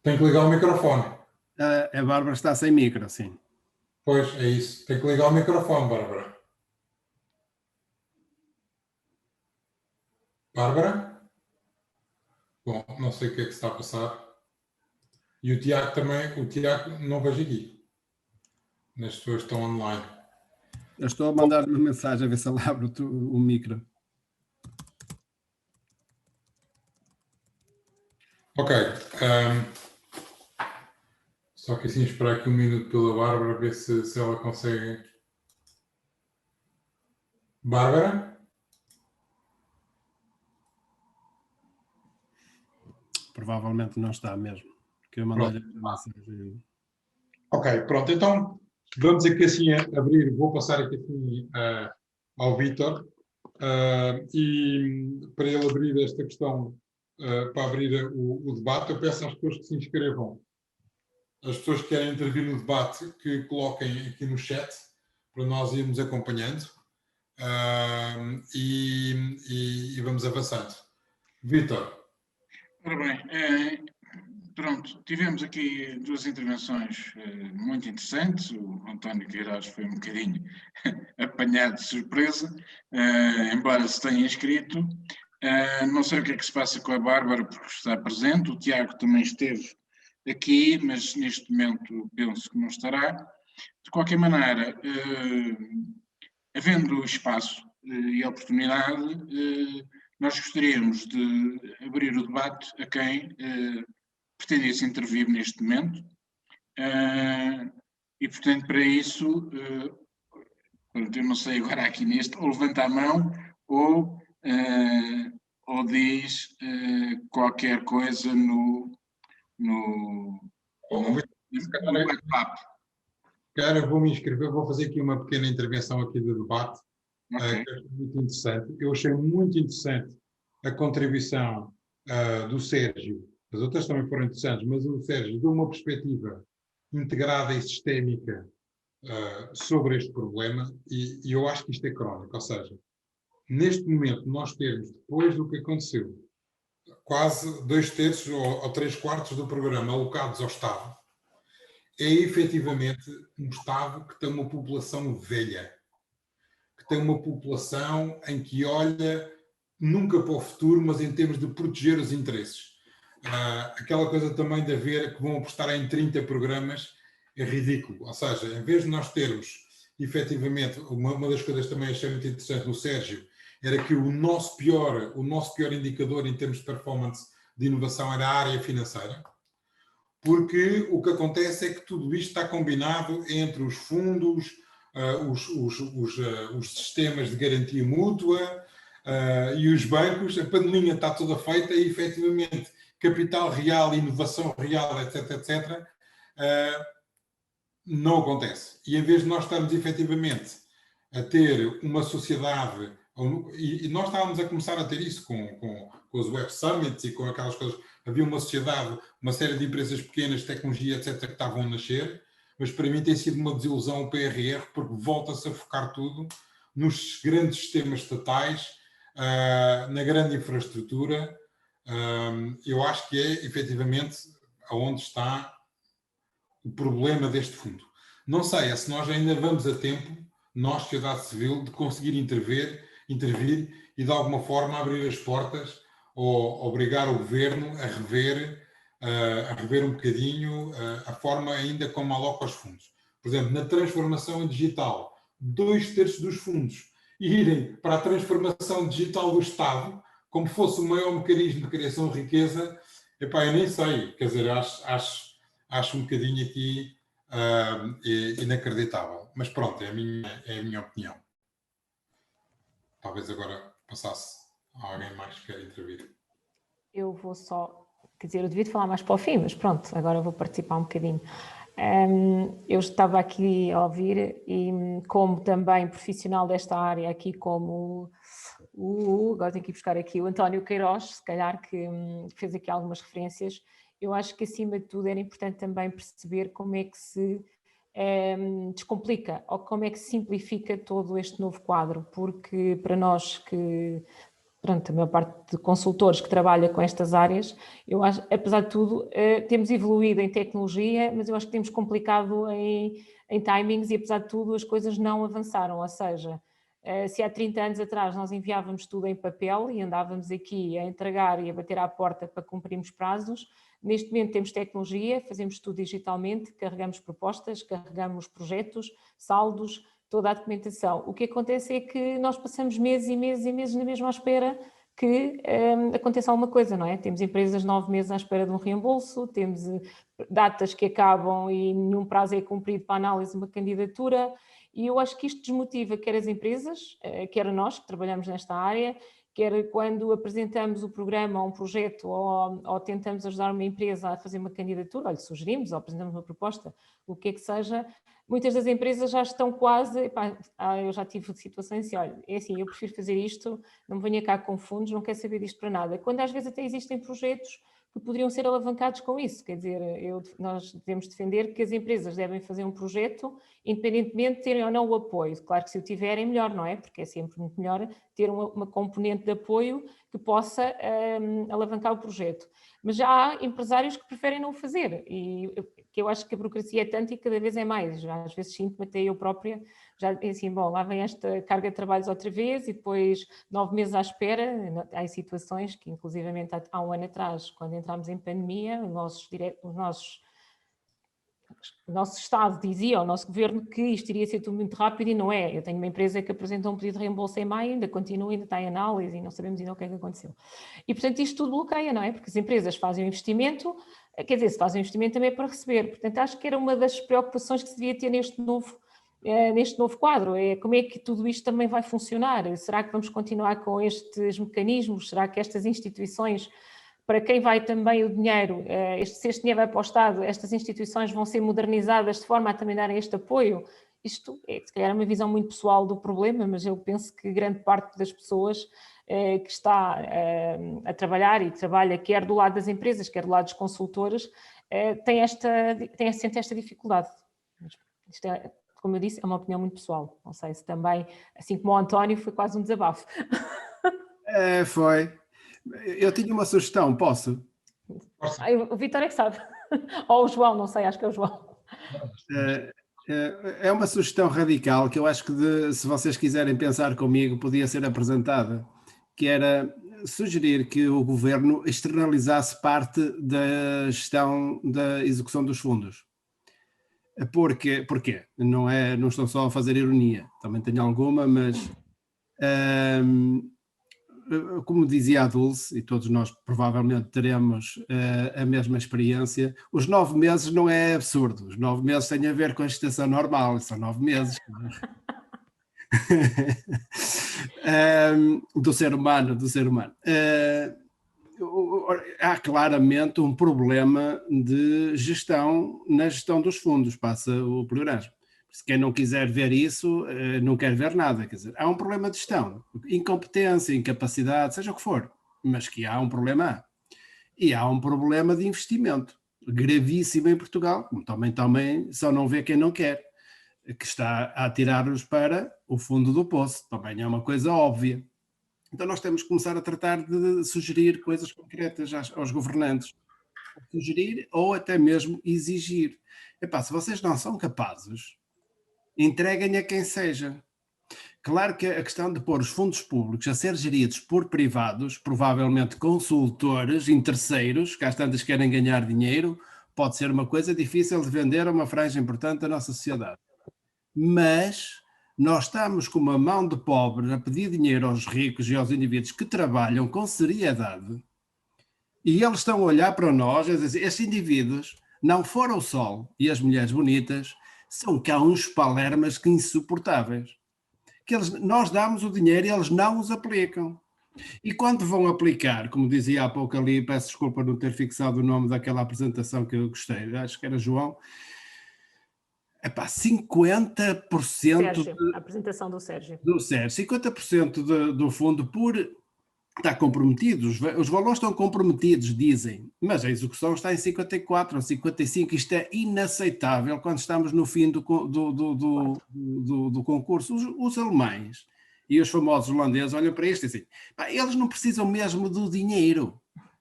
Tem que ligar o microfone. A Bárbara está sem micro, sim. Pois, é isso. Tem que ligar o microfone, Bárbara. Bárbara? Bom, não sei o que é que está a passar. E o Tiago também. O Tiago não vejo aqui. As pessoas estão online. Eu estou a mandar uma mensagem a ver se ela abre o micro. Ok. Só que assim esperar aqui um minuto pela Bárbara, ver se ela consegue. Bárbara? Provavelmente não está mesmo. Porque eu mandei-lhe uma mensagem. Ok, pronto. Então vamos aqui assim abrir. Vou passar aqui assim ao Vítor e para ele abrir esta questão, para abrir o debate, eu peço às pessoas que se inscrevam. As pessoas que querem intervir no debate, que coloquem aqui no chat para nós irmos acompanhando e vamos avançando. Vítor. Ora bem, Pronto, tivemos aqui duas intervenções muito interessantes. O António Queiroz foi um bocadinho apanhado de surpresa, embora se tenha inscrito. Não sei o que é que se passa com a Bárbara, porque está presente. O Tiago também esteve aqui, mas neste momento penso que não estará. De qualquer maneira, havendo espaço e oportunidade, nós gostaríamos de abrir o debate a quem pretendesse intervir neste momento. E, portanto, para isso, eu não sei agora aqui neste, ou levanta a mão ou diz qualquer coisa no bate-papo. Cara, eu vou me inscrever, vou fazer aqui uma pequena intervenção aqui de debate, Ok. que é muito interessante. Eu achei muito interessante a contribuição do Sérgio, as outras também foram interessantes, mas o Sérgio deu uma perspectiva integrada e sistémica sobre este problema e eu acho que isto é crónico, ou seja, neste momento nós temos, depois do que aconteceu, quase 2/3 ou 3/4 do programa alocados ao Estado, é efetivamente um Estado que tem uma população velha, que tem uma população em que olha nunca para o futuro, mas em termos de proteger os interesses. Aquela coisa também de haver que vão apostar em 30 programas é ridículo. Ou seja, em vez de nós termos, efetivamente, uma das coisas que também achei muito interessante no Sérgio, era que o nosso pior indicador em termos de performance de inovação era a área financeira, porque o que acontece é que tudo isto está combinado entre os fundos, os sistemas de garantia mútua e os bancos, a panelinha está toda feita e, efetivamente, capital real, inovação real, etc., não acontece. E em vez de nós estarmos, efetivamente, a ter uma sociedade, e nós estávamos a começar a ter isso com os Web Summits e com aquelas coisas, havia uma sociedade, uma série de empresas pequenas, tecnologia, etc., que estavam a nascer, mas para mim tem sido uma desilusão o PRR, porque volta-se a focar tudo nos grandes sistemas estatais, na grande infraestrutura. Eu acho que é, efetivamente, aonde está o problema deste fundo. Não sei se nós ainda vamos a tempo, nós, sociedade civil, de conseguir intervir e, de alguma forma, abrir as portas ou obrigar o governo a rever um bocadinho a forma ainda como aloca os fundos. Por exemplo, na transformação digital, 2/3 dos fundos irem para a transformação digital do Estado, como fosse o maior mecanismo de criação de riqueza, epá, eu nem sei, quer dizer, acho um bocadinho aqui inacreditável. Mas pronto, é a minha opinião. Talvez agora passasse a alguém mais que quer intervir. Eu vou só, quer dizer, eu devia falar mais para o fim, mas pronto, agora vou participar um bocadinho. Eu estava aqui a ouvir e como também profissional desta área, aqui como agora tenho que ir buscar aqui o António Queiroz, se calhar que fez aqui algumas referências, eu acho que acima de tudo era importante também perceber como é que se descomplica ou como é que se simplifica todo este novo quadro, porque para nós que, pronto, a maior parte de consultores que trabalha com estas áreas, eu acho, apesar de tudo, temos evoluído em tecnologia, mas eu acho que temos complicado em timings e apesar de tudo as coisas não avançaram, ou seja, se há 30 anos atrás nós enviávamos tudo em papel e andávamos aqui a entregar e a bater à porta para cumprirmos prazos, neste momento temos tecnologia, fazemos tudo digitalmente, carregamos propostas, carregamos projetos, saldos, toda a documentação. O que acontece é que nós passamos meses e meses e meses na mesma espera que aconteça alguma coisa, não é? Temos empresas 9 meses à espera de um reembolso, temos datas que acabam e nenhum prazo é cumprido para a análise de uma candidatura, e eu acho que isto desmotiva quer as empresas, quer a nós que trabalhamos nesta área, quer quando apresentamos o programa ou um projeto ou tentamos ajudar uma empresa a fazer uma candidatura, ou lhe sugerimos ou apresentamos uma proposta, o que é que seja, muitas das empresas já estão quase, eu já tive situações assim, olha, é assim, eu prefiro fazer isto, não me venha cá com fundos, não quero saber disto para nada, quando às vezes até existem projetos que poderiam ser alavancados com isso, quer dizer, nós devemos defender que as empresas devem fazer um projeto independentemente de terem ou não o apoio, claro que se o tiverem melhor, não é? Porque é sempre muito melhor ter uma componente de apoio que possa alavancar o projeto. Mas já há empresários que preferem não o fazer, e que eu acho que a burocracia é tanta e cada vez é mais. Já, às vezes sinto-me até eu própria, já assim, bom, lá vem esta carga de trabalhos outra vez e depois 9 meses à espera. Há situações que, inclusivamente, há um ano atrás, quando entramos em pandemia, o nosso Estado dizia ao nosso Governo que isto iria ser tudo muito rápido e não é. Eu tenho uma empresa que apresentou um pedido de reembolso em maio, ainda continua, ainda está em análise e não sabemos ainda o que é que aconteceu. E, portanto, isto tudo bloqueia, não é? Porque as empresas fazem o investimento, quer dizer, se fazem o investimento também é para receber. Portanto, acho que era uma das preocupações que se devia ter neste novo quadro, é como é que tudo isto também vai funcionar? Será que vamos continuar com estes mecanismos? Será que estas instituições, para quem vai também o dinheiro, se este dinheiro vai para o Estado, estas instituições vão ser modernizadas de forma a também darem este apoio? Isto é, se calhar, uma visão muito pessoal do problema, mas eu penso que grande parte das pessoas que está a trabalhar e trabalha quer do lado das empresas, quer do lado dos consultores, sente esta dificuldade. Isto é, como eu disse, é uma opinião muito pessoal. Não sei se também, assim como o António, foi quase um desabafo. Foi. Eu tinha uma sugestão, posso? O Vítor é que sabe. Ou o João, não sei, acho que é o João. É uma sugestão radical que eu acho que, se vocês quiserem pensar comigo, podia ser apresentada, que era sugerir que o Governo externalizasse parte da gestão da execução dos fundos. Porquê? Não estou só a fazer ironia, também tenho alguma, mas como dizia a Dulce, e todos nós provavelmente teremos a mesma experiência, os 9 meses não é absurdo, os 9 meses têm a ver com a gestação normal, são 9 meses. Do ser humano. Há claramente um problema de gestão na gestão dos fundos, passa o programa. Se quem não quiser ver isso, não quer ver nada. Quer dizer, há um problema de gestão, incompetência, incapacidade, seja o que for, mas que há um problema. E há um problema de investimento gravíssimo em Portugal, como também só não vê quem não quer, que está a atirar-nos para o fundo do poço. Também é uma coisa óbvia. Então nós temos que começar a tratar de sugerir coisas concretas aos governantes. Sugerir ou até mesmo exigir. Epá, se vocês não são capazes, entreguem a quem seja. Claro que a questão de pôr os fundos públicos a ser geridos por privados, provavelmente consultores, terceiros, que às tantas querem ganhar dinheiro, pode ser uma coisa difícil de vender a uma franja importante da nossa sociedade. Mas nós estamos com uma mão de pobres a pedir dinheiro aos ricos e aos indivíduos que trabalham com seriedade, e eles estão a olhar para nós e a dizer, estes indivíduos não foram o sol e as mulheres bonitas, são cá uns palermas que insuportáveis. Que nós damos o dinheiro e eles não os aplicam. E quando vão aplicar, como dizia há pouco ali, peço desculpa não ter fixado o nome daquela apresentação que eu gostei, acho que era João, 50%... Sérgio, a apresentação do Sérgio. 50% do fundo está comprometido, os valores estão comprometidos, dizem, mas a execução está em 54% ou 55%, isto é inaceitável quando estamos no fim do concurso. Os alemães e os famosos holandeses olham para isto e dizem, eles não precisam mesmo do dinheiro,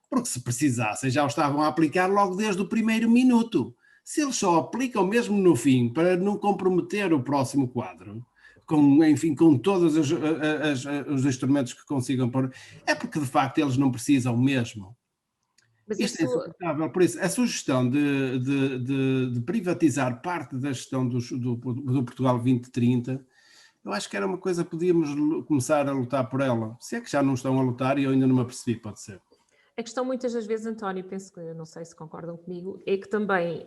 porque se precisassem já o estavam a aplicar logo desde o primeiro minuto. Se eles só aplicam mesmo no fim para não comprometer o próximo quadro, com todos os instrumentos que consigam pôr, é porque de facto eles não precisam mesmo. Mas isto é insuportável. Por isso, a sugestão de privatizar parte da gestão do Portugal 2030, eu acho que era uma coisa que podíamos começar a lutar por ela. Se é que já não estão a lutar e eu ainda não me apercebi, pode ser. A questão muitas das vezes, António, penso que, não sei se concordam comigo, é que também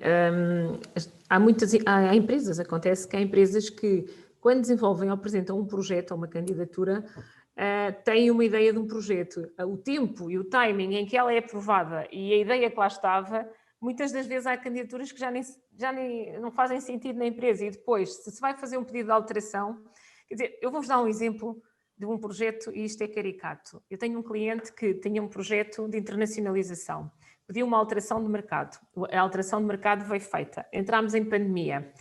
há empresas, acontece que há empresas que, quando desenvolvem ou apresentam um projeto ou uma candidatura, têm uma ideia de um projeto. O tempo e o timing em que ela é aprovada e a ideia que lá estava, muitas das vezes há candidaturas que já não fazem sentido na empresa, e depois, se vai fazer um pedido de alteração, quer dizer, eu vou-vos dar um exemplo de um projeto, e isto é caricato. Eu tenho um cliente que tinha um projeto de internacionalização, pediu uma alteração de mercado. A alteração de mercado veio feita. Entramos em pandemia.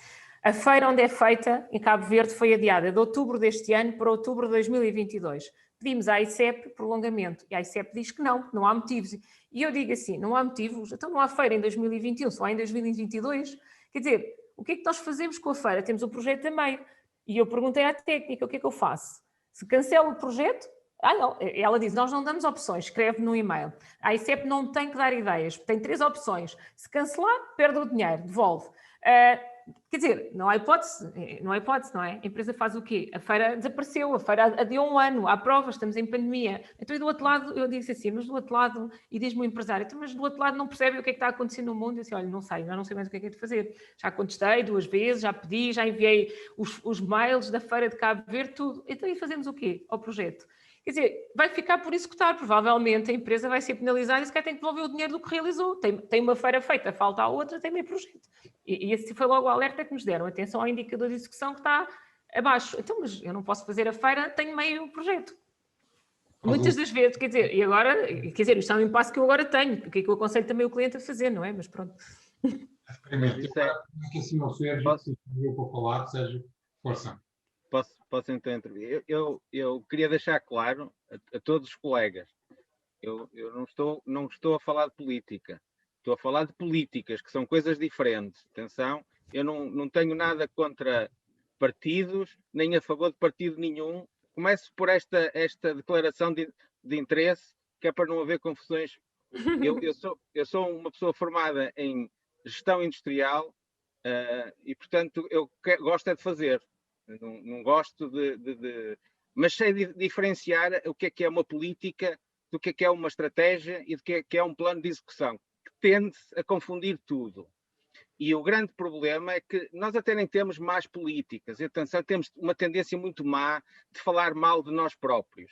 A feira onde é feita, em Cabo Verde, foi adiada de outubro deste ano para outubro de 2022. pedimos à ICEP prolongamento e a ICEP diz que não há motivos. E eu digo assim, não há motivos, então não há feira em 2021, só há em 2022. Quer dizer, o que é que nós fazemos com a feira? Temos o projeto a meio. E eu perguntei à técnica, o que é que eu faço? Se cancelo o projeto, não, ela diz, nós não damos opções, escreve no e-mail. A ICEP não tem que dar ideias, tem 3 opções. Se cancelar, perde o dinheiro, devolve. Quer dizer, não há hipótese, não é? A empresa faz o quê? A feira desapareceu, a feira adiou um ano, há provas, estamos em pandemia. Então, e do outro lado, eu disse assim, mas do outro lado, e diz-me o empresário, então, mas do outro lado não percebe o que é que está acontecendo no mundo? Eu disse, olha, não sei, já não sei mais o que é de fazer. Já contestei 2 vezes, já pedi, já enviei os mails da feira de Cabo Verde, tudo. Então, e fazemos o quê ao projeto? Quer dizer, vai ficar por executar, provavelmente a empresa vai ser penalizada e se calhar tem que devolver o dinheiro do que realizou. Tem uma feira feita, falta a outra, tem meio projeto. E esse foi logo o alerta que nos deram. Atenção ao indicador de execução que está abaixo. Então, mas eu não posso fazer a feira, tenho meio projeto. Muitas das vezes, quer dizer, e agora, quer dizer, isto é um impasse que eu agora tenho, o que é que eu aconselho também o cliente a fazer, não é? Mas pronto. Experimento. Que assim o Sérgio, se viu para falar, Sérgio, força. Posso então intervir? Eu queria deixar claro a todos os colegas, eu não estou a falar de política, estou a falar de políticas, que são coisas diferentes. Atenção, eu não tenho nada contra partidos, nem a favor de partido nenhum. Começo por esta declaração de interesse, que é para não haver confusões. Eu sou uma pessoa formada em gestão industrial e, portanto, eu gosto é de fazer. Não gosto mas sei diferenciar o que é uma política do que é uma estratégia e do que é um plano de execução, que tende a confundir tudo. E o grande problema é que nós até nem temos más políticas. E, atenção, temos uma tendência muito má de falar mal de nós próprios.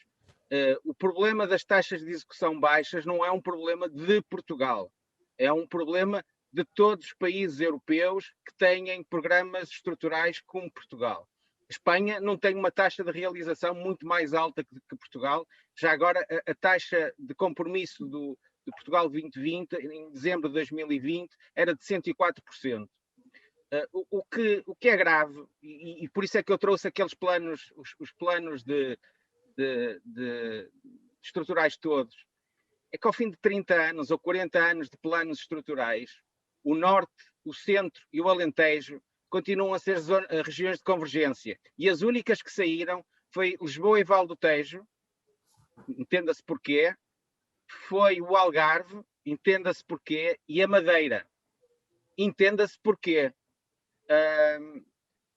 O problema das taxas de execução baixas não é um problema de Portugal. É um problema de todos os países europeus que têm programas estruturais como Portugal. Espanha não tem uma taxa de realização muito mais alta que Portugal. Já agora, a taxa de compromisso do Portugal 2020, em dezembro de 2020, era de 104%. O que é grave, e por isso é que eu trouxe aqueles planos, os planos de estruturais todos, é que ao fim de 30 anos ou 40 anos de planos estruturais, o Norte, o Centro e o Alentejo continuam a ser regiões de convergência. E as únicas que saíram foi Lisboa e Val do Tejo, entenda-se porquê, foi o Algarve, entenda-se porquê, e a Madeira, entenda-se porquê.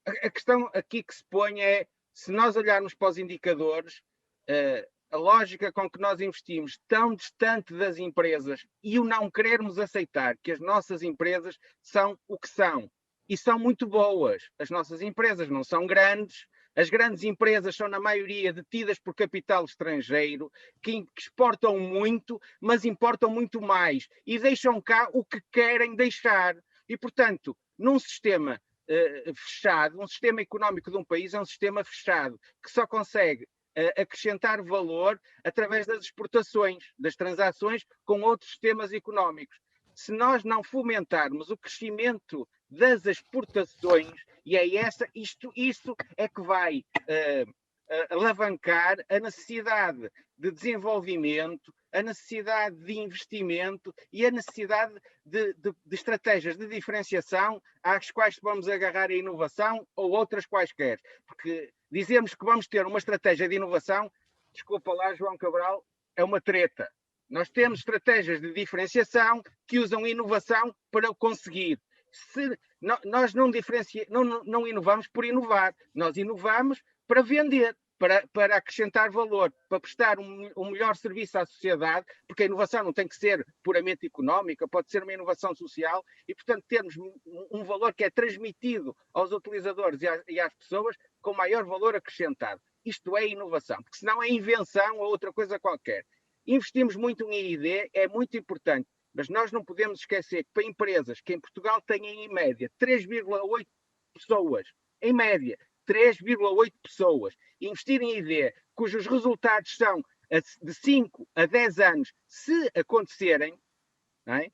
A questão aqui que se põe é, se nós olharmos para os indicadores, a lógica com que nós investimos tão distante das empresas e o não querermos aceitar que as nossas empresas são o que são, e são muito boas. As nossas empresas não são grandes, as grandes empresas são, na maioria, detidas por capital estrangeiro, que exportam muito, mas importam muito mais, e deixam cá o que querem deixar. E, portanto, num sistema fechado, um sistema económico de um país é um sistema fechado, que só consegue acrescentar valor através das exportações, das transações com outros sistemas económicos. Se nós não fomentarmos o crescimento das exportações, e é isso é que vai alavancar a necessidade de desenvolvimento, a necessidade de investimento e a necessidade de estratégias de diferenciação às quais vamos agarrar a inovação ou outras quaisquer. Porque dizemos que vamos ter uma estratégia de inovação, desculpa lá, João Cabral, é uma treta. Nós temos estratégias de diferenciação que usam inovação para o conseguir. Nós não inovamos por inovar, nós inovamos para vender, para acrescentar valor, para prestar um melhor serviço à sociedade, porque a inovação não tem que ser puramente económica, pode ser uma inovação social e, portanto, termos um valor que é transmitido aos utilizadores e às pessoas com maior valor acrescentado. Isto é inovação, porque senão é invenção ou outra coisa qualquer. Investimos muito em I+D, é muito importante, mas nós não podemos esquecer que para empresas que em Portugal têm em média 3,8 pessoas, em média 3,8 pessoas, investir em I+D, cujos resultados são de 5 a 10 anos, se acontecerem, não é?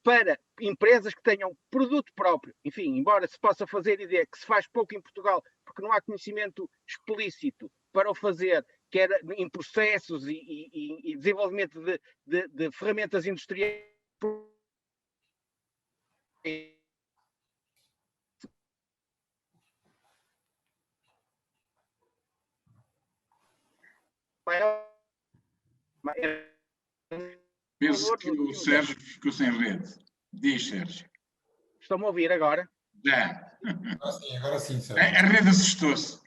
Para empresas que tenham produto próprio, enfim, embora se possa fazer I+D, que se faz pouco em Portugal, porque não há conhecimento explícito para o fazer, quer em processos e desenvolvimento de ferramentas industriais. Penso que o Sérgio ficou sem rede. Diz, Sérgio. Estão-me a ouvir agora? Já. Agora sim, Sérgio. A rede assustou-se.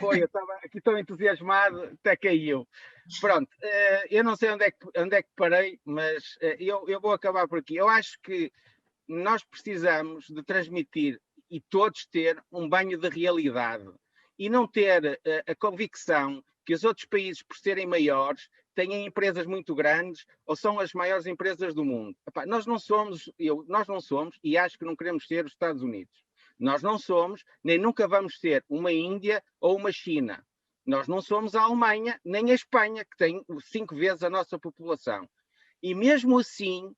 Foi, eu estava aqui tão entusiasmado, até caiu. Pronto, eu não sei onde é que parei, mas eu vou acabar por aqui. Eu acho que nós precisamos de transmitir e todos ter um banho de realidade e não ter a convicção que os outros países, por serem maiores, têm empresas muito grandes ou são as maiores empresas do mundo. Epá, nós não somos, e acho que não queremos ser os Estados Unidos. Nós não somos, nem nunca vamos ser uma Índia ou uma China. Nós não somos a Alemanha, nem a Espanha, que tem 5 vezes a nossa população. E mesmo assim,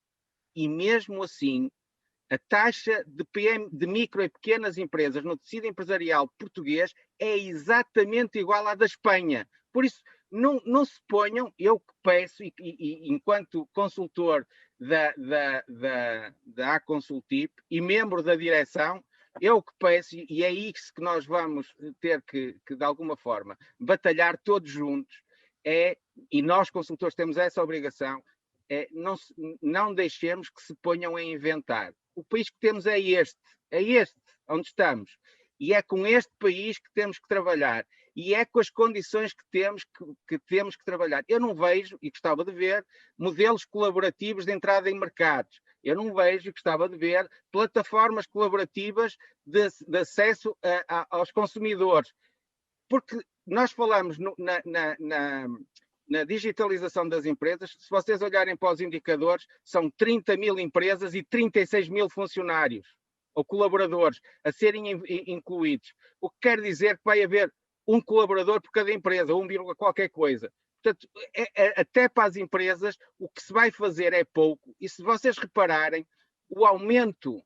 a taxa de micro e pequenas empresas no tecido empresarial português é exatamente igual à da Espanha. Por isso, não se ponham, eu que peço, e enquanto consultor da Aconsultip e membro da direção, eu que peço, e é isso que nós vamos ter que de alguma forma, batalhar todos juntos, e nós consultores temos essa obrigação, não deixemos que se ponham a inventar. O país que temos é este onde estamos. E é com este país que temos que trabalhar. E é com as condições que temos que trabalhar. Eu não vejo, e gostava de ver, modelos colaborativos de entrada em mercados. Eu não vejo, e gostava de ver, plataformas colaborativas de acesso aos consumidores. Porque nós falamos na digitalização das empresas, se vocês olharem para os indicadores, são 30 mil empresas e 36 mil funcionários ou colaboradores a serem incluídos. O que quer dizer que vai haver um colaborador por cada empresa, 1, qualquer coisa. Portanto, até para as empresas, o que se vai fazer é pouco. E se vocês repararem, o aumento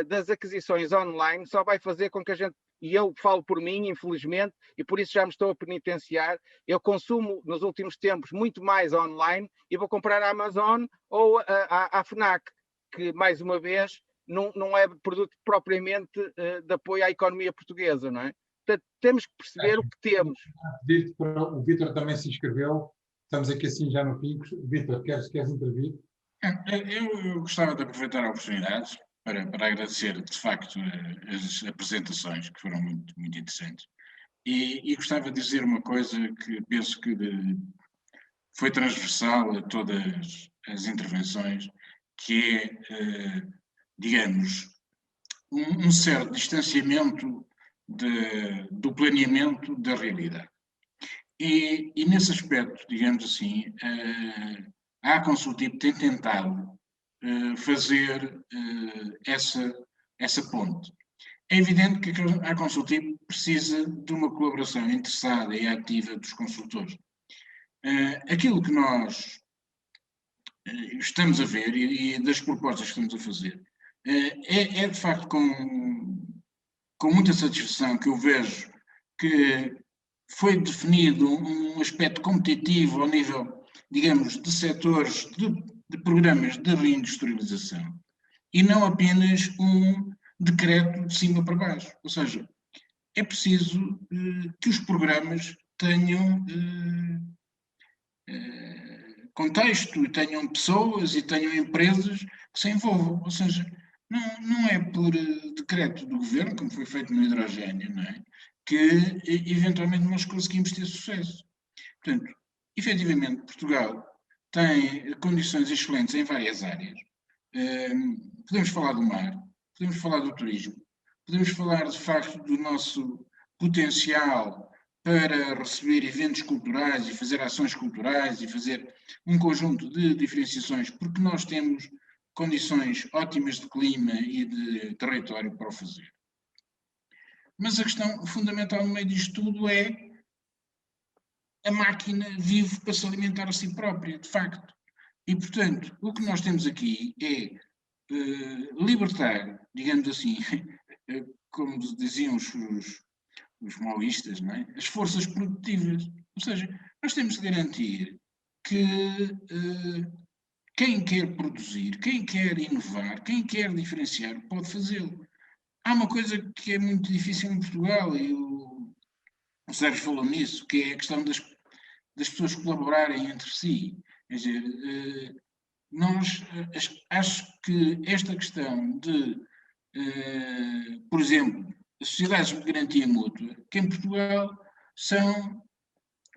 das aquisições online só vai fazer com que a gente, e eu falo por mim, infelizmente, e por isso já me estou a penitenciar, eu consumo nos últimos tempos muito mais online e vou comprar a Amazon ou a FNAC, que mais uma vez não é produto propriamente de apoio à economia portuguesa, não é? Portanto, temos que perceber o que temos. O Vítor também se inscreveu, estamos aqui assim já no fim. Vítor, queres intervir? Eu gostava de aproveitar a oportunidade para agradecer, de facto, as apresentações, que foram muito, muito interessantes. E gostava de dizer uma coisa que penso que foi transversal a todas as intervenções, que é, digamos, um certo distanciamento do planeamento da realidade. E nesse aspecto, digamos assim, a Aconsultip tem tentado fazer essa ponte. É evidente que a Aconsultip precisa de uma colaboração interessada e ativa dos consultores. Aquilo que nós estamos a ver e das propostas que estamos a fazer é de facto com muita satisfação que eu vejo que foi definido um aspecto competitivo ao nível, digamos, de setores de programas de reindustrialização e não apenas um decreto de cima para baixo. Ou seja, é preciso que os programas tenham contexto e tenham pessoas e tenham empresas que se envolvam. Ou seja, não é por decreto do governo, como foi feito no hidrogênio, não é? Que eventualmente nós conseguimos ter sucesso. Portanto, efetivamente, Portugal tem condições excelentes em várias áreas. Podemos falar do mar, podemos falar do turismo, podemos falar, de facto, do nosso potencial para receber eventos culturais e fazer ações culturais e fazer um conjunto de diferenciações, porque nós temos condições ótimas de clima e de território para o fazer. Mas a questão fundamental no meio disto tudo é a máquina vive para se alimentar a si própria, de facto. E, portanto, o que nós temos aqui é libertar, digamos assim, como diziam os maoístas, não é? As forças produtivas. Ou seja, nós temos de garantir que quem quer produzir, quem quer inovar, quem quer diferenciar, pode fazê-lo. Há uma coisa que é muito difícil em Portugal, e o Sérgio falou nisso, que é a questão das pessoas colaborarem entre si. Quer dizer, acho que esta questão de, por exemplo, as sociedades de garantia mútua, que em Portugal são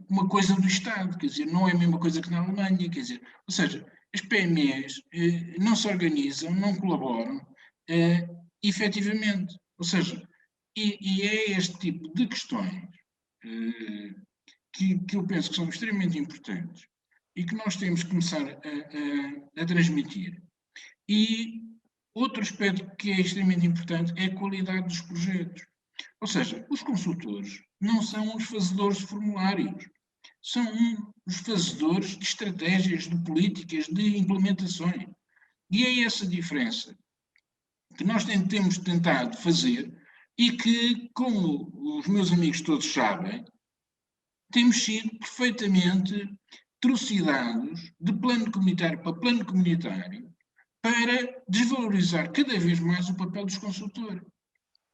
uma coisa do Estado, quer dizer, não é a mesma coisa que na Alemanha, quer dizer, ou seja, as PMEs não se organizam, não colaboram efetivamente, ou seja, e é este tipo de questões que eu penso que são extremamente importantes e que nós temos que começar a transmitir. E outro aspecto que é extremamente importante é a qualidade dos projetos. Ou seja, os consultores não são os fazedores de formulários, são os fazedores de estratégias, de políticas, de implementações. E é essa diferença que nós temos tentado fazer e que, como os meus amigos todos sabem, temos sido perfeitamente trucidados de plano comunitário para plano comunitário para desvalorizar cada vez mais o papel dos consultores.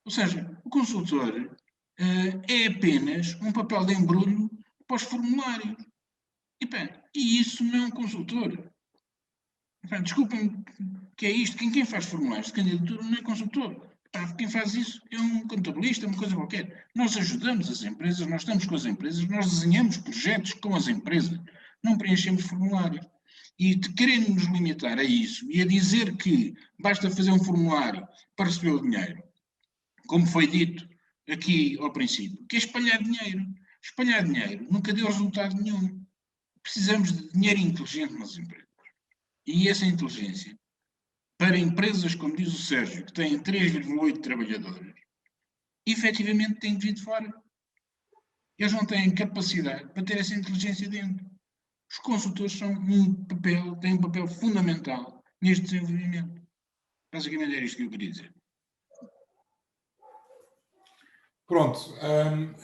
Ou seja, o consultor é apenas um papel de embrulho para os formulários. E isso não é um consultor. Desculpem que é isto. Quem faz formulários de candidatura não é consultor. Quem faz isso é um contabilista, uma coisa qualquer. Nós ajudamos as empresas, nós estamos com as empresas, nós desenhamos projetos com as empresas, não preenchemos formulários. E querendo nos limitar a isso e a dizer que basta fazer um formulário para receber o dinheiro, como foi dito aqui ao princípio, que é espalhar dinheiro. Espalhar dinheiro nunca deu resultado nenhum. Precisamos de dinheiro inteligente nas empresas. E essa inteligência, para empresas, como diz o Sérgio, que têm 3,8 trabalhadores, efetivamente tem de vir de fora. Eles não têm capacidade para ter essa inteligência dentro. Os consultores têm um papel fundamental neste desenvolvimento. Basicamente era isto que eu queria dizer. Pronto,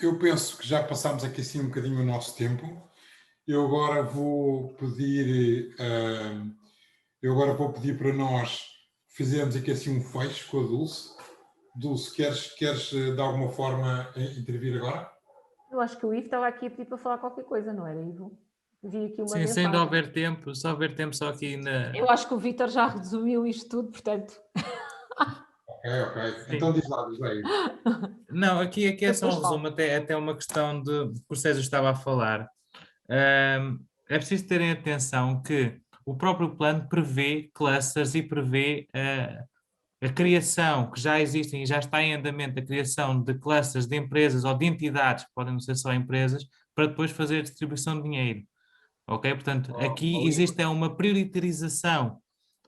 eu penso que já passámos aqui assim um bocadinho o nosso tempo. Eu agora vou pedir para nós fazermos aqui assim um fecho com a Dulce. Dulce, queres de alguma forma intervir agora? Eu acho que o Ivo estava aqui a pedir para falar qualquer coisa, não era, Ivo? Vi aqui uma Sim, mensagem. sem ainda houver tempo, só haver tempo só aqui na... Eu acho que o Vítor já resumiu isto tudo, portanto... Ok. Então diz lá, Ivo. Não, aqui é só um Depois falo. resumo, até uma questão de que o Sérgio estava a falar. É preciso terem atenção que o próprio plano prevê clusters e prevê a criação, que já existem e já está em andamento, a criação de clusters de empresas ou de entidades, que podem não ser só empresas, para depois fazer a distribuição de dinheiro. Ok? Portanto, aqui existe uma prioritarização.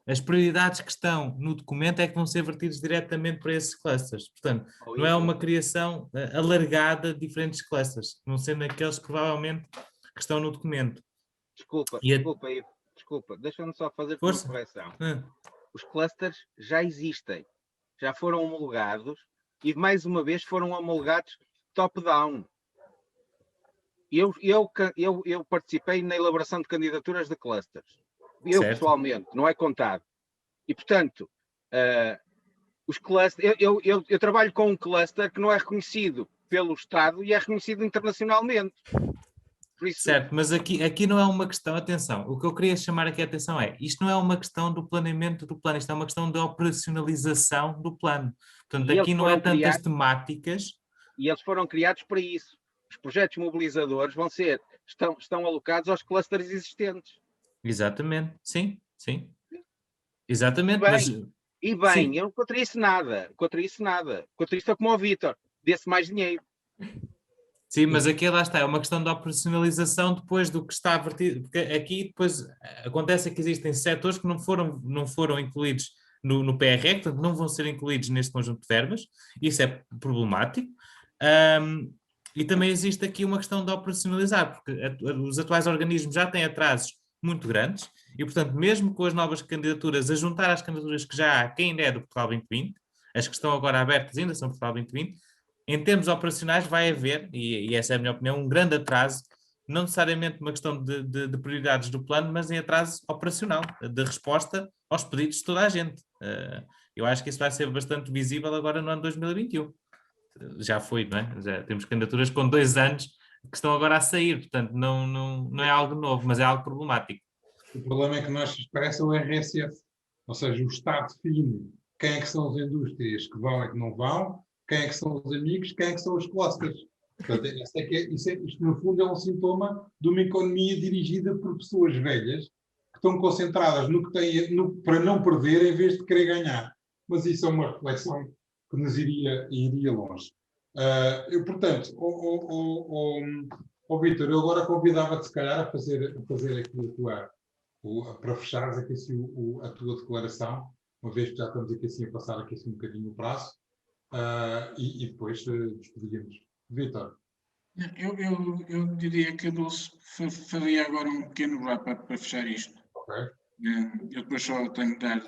As prioridades que estão no documento é que vão ser vertidas diretamente para esses clusters. Portanto, não é uma criação alargada de diferentes clusters, não sendo aqueles provavelmente que estão no documento. Desculpa, Ivo. Desculpa. Deixa-me só fazer uma correção. Os clusters já existem, já foram homologados e, mais uma vez, foram homologados top-down. Eu participei na elaboração de candidaturas de clusters. Eu, certo, pessoalmente, não é contado. E, portanto, os clusters... Eu trabalho com um cluster que não é reconhecido pelo Estado e é reconhecido internacionalmente. Por isso... Certo, mas aqui não é uma questão... Atenção, o que eu queria chamar aqui a atenção é, isto não é uma questão do planeamento do plano, isto é uma questão da operacionalização do plano. Portanto, aqui não é tantas temáticas... E eles foram criados para isso. Os projetos mobilizadores estão alocados aos clusters existentes. Exatamente, sim. Exatamente. Sim. Eu não contra isso nada. Contra isso é como o Vítor, desse mais dinheiro. Sim, mas aqui lá está, é uma questão de operacionalização depois do que está vertido, porque aqui depois acontece que existem setores que não foram incluídos no PRR, portanto não vão ser incluídos neste conjunto de verbas, isso é problemático. E também existe aqui uma questão de operacionalizar, porque os atuais organismos já têm atrasos muito grandes e, portanto, mesmo com as novas candidaturas, a juntar às candidaturas que já há, que ainda é do Portugal 2020, as que estão agora abertas ainda são Portugal 2020, em termos operacionais vai haver, e essa é a minha opinião, um grande atraso, não necessariamente uma questão de prioridades do plano, mas em atraso operacional, de resposta aos pedidos de toda a gente. Eu acho que isso vai ser bastante visível agora no ano 2021. Já foi, não é? Já temos candidaturas com 2 anos que estão agora a sair, portanto não é algo novo, mas é algo problemático. O problema é que nós parece o RSF, ou seja, o Estado define quem é que são as indústrias que vão e que não vão, quem é que são os amigos, quem é que são os clusters. Portanto, isto no fundo é um sintoma de uma economia dirigida por pessoas velhas que estão concentradas no que têm, para não perder em vez de querer ganhar. Mas isso é uma reflexão que nos iria longe. Portanto, Vítor, eu agora convidava-te, se calhar, a fazer aqui para fechares aqui assim, a tua declaração, uma vez que já estamos aqui assim a passar aqui assim um bocadinho o prazo, e depois despedimos. Vítor. Eu diria que a Dulce faria agora um pequeno wrap-up para fechar isto. Okay. Eu depois só tenho de dar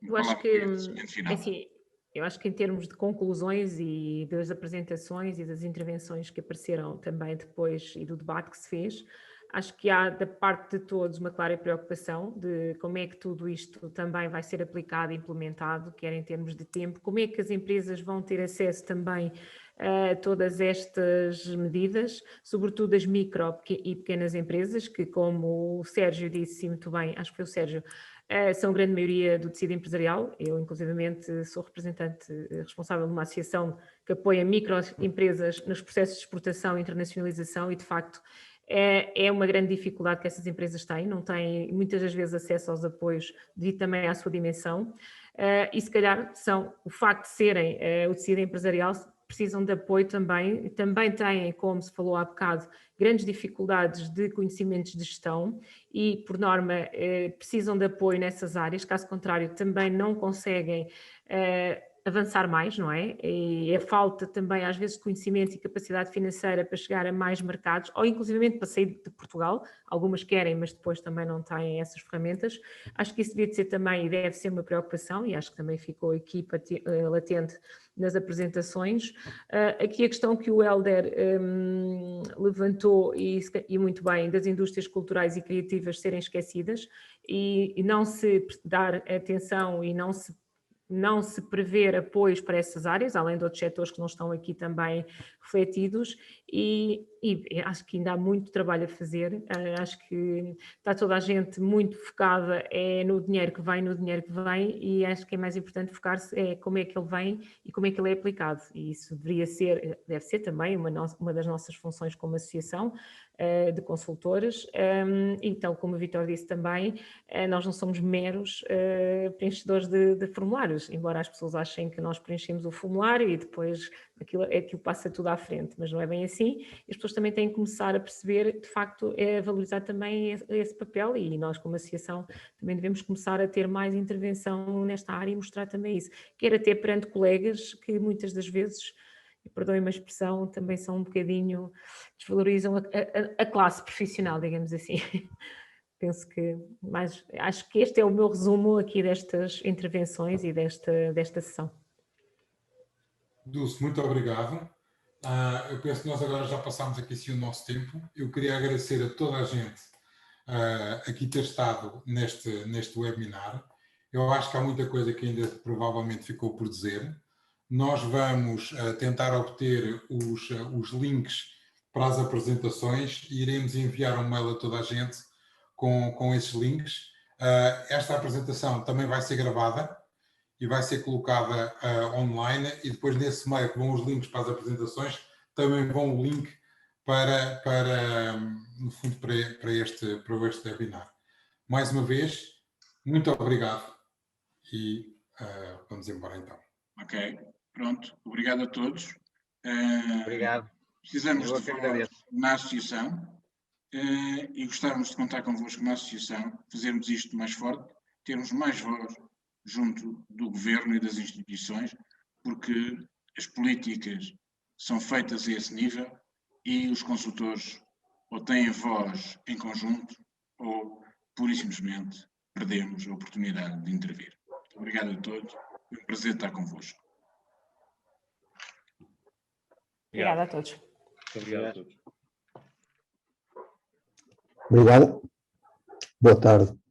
Eu acho que, final. assim, eu acho que em termos de conclusões e das apresentações e das intervenções que apareceram também depois e do debate que se fez, acho que há da parte de todos uma clara preocupação de como é que tudo isto também vai ser aplicado e implementado, quer em termos de tempo, como é que as empresas vão ter acesso também a todas estas medidas, sobretudo as micro e pequenas empresas, que como o Sérgio disse muito bem, acho que foi o Sérgio, são a grande maioria do tecido empresarial. Eu, inclusivamente, sou representante responsável de uma associação que apoia microempresas nos processos de exportação e internacionalização e, de facto, é uma grande dificuldade que essas empresas têm, não têm muitas das vezes acesso aos apoios devido também à sua dimensão e se calhar o facto de serem o tecido empresarial precisam de apoio também têm, como se falou há bocado, grandes dificuldades de conhecimentos de gestão e, por norma, precisam de apoio nessas áreas, caso contrário também não conseguem avançar mais, não é? E a falta também, às vezes, de conhecimento e capacidade financeira para chegar a mais mercados, ou inclusivamente para sair de Portugal. Algumas querem, mas depois também não têm essas ferramentas. Acho que isso devia de ser também e deve ser uma preocupação, e acho que também ficou aqui latente nas apresentações. Aqui a questão que o Hélder levantou, e muito bem, das indústrias culturais e criativas serem esquecidas e não se dar atenção e não se prever apoios para essas áreas, além de outros setores que não estão aqui também refletidos, e acho que ainda há muito trabalho a fazer. Acho que está toda a gente muito focada no dinheiro que vem, e acho que é mais importante focar-se como é que ele vem e como é que ele é aplicado, e isso deve ser também uma das nossas funções como associação de consultores, e tal como o Vítor disse também, nós não somos meros preenchedores de formulários, embora as pessoas achem que nós preenchemos o formulário e depois aquilo passa tudo à frente, mas não é bem assim. As pessoas também têm que começar a perceber, de facto, valorizar também esse papel, e nós como associação também devemos começar a ter mais intervenção nesta área e mostrar também isso, quer até perante colegas que muitas das vezes, perdoem-me a expressão, também são um bocadinho, desvalorizam a classe profissional, digamos assim. Penso que, mas acho que este é o meu resumo aqui destas intervenções e desta sessão. Dulce, muito obrigado. Eu penso que nós agora já passámos aqui sim o nosso tempo. Eu queria agradecer a toda a gente aqui ter estado neste webinar. Eu acho que há muita coisa que ainda provavelmente ficou por dizer. Nós vamos tentar obter os links para as apresentações e iremos enviar um mail a toda a gente com esses links. Esta apresentação também vai ser gravada e vai ser colocada online, e depois nesse mail que vão os links para as apresentações, também vão o link no fundo, para este webinar. Mais uma vez, muito obrigado e vamos embora então. Ok, pronto. Obrigado a todos. Obrigado. Precisamos de vós na associação e gostávamos de contar convosco na associação, fazermos isto mais forte, termos mais voz junto do governo e das instituições, porque as políticas são feitas a esse nível e os consultores ou têm voz em conjunto ou, pura e simplesmente, perdemos a oportunidade de intervir. Obrigado a todos. Foi um prazer estar convosco. Obrigada a todos. Muito obrigado a todos. Obrigado. Boa tarde.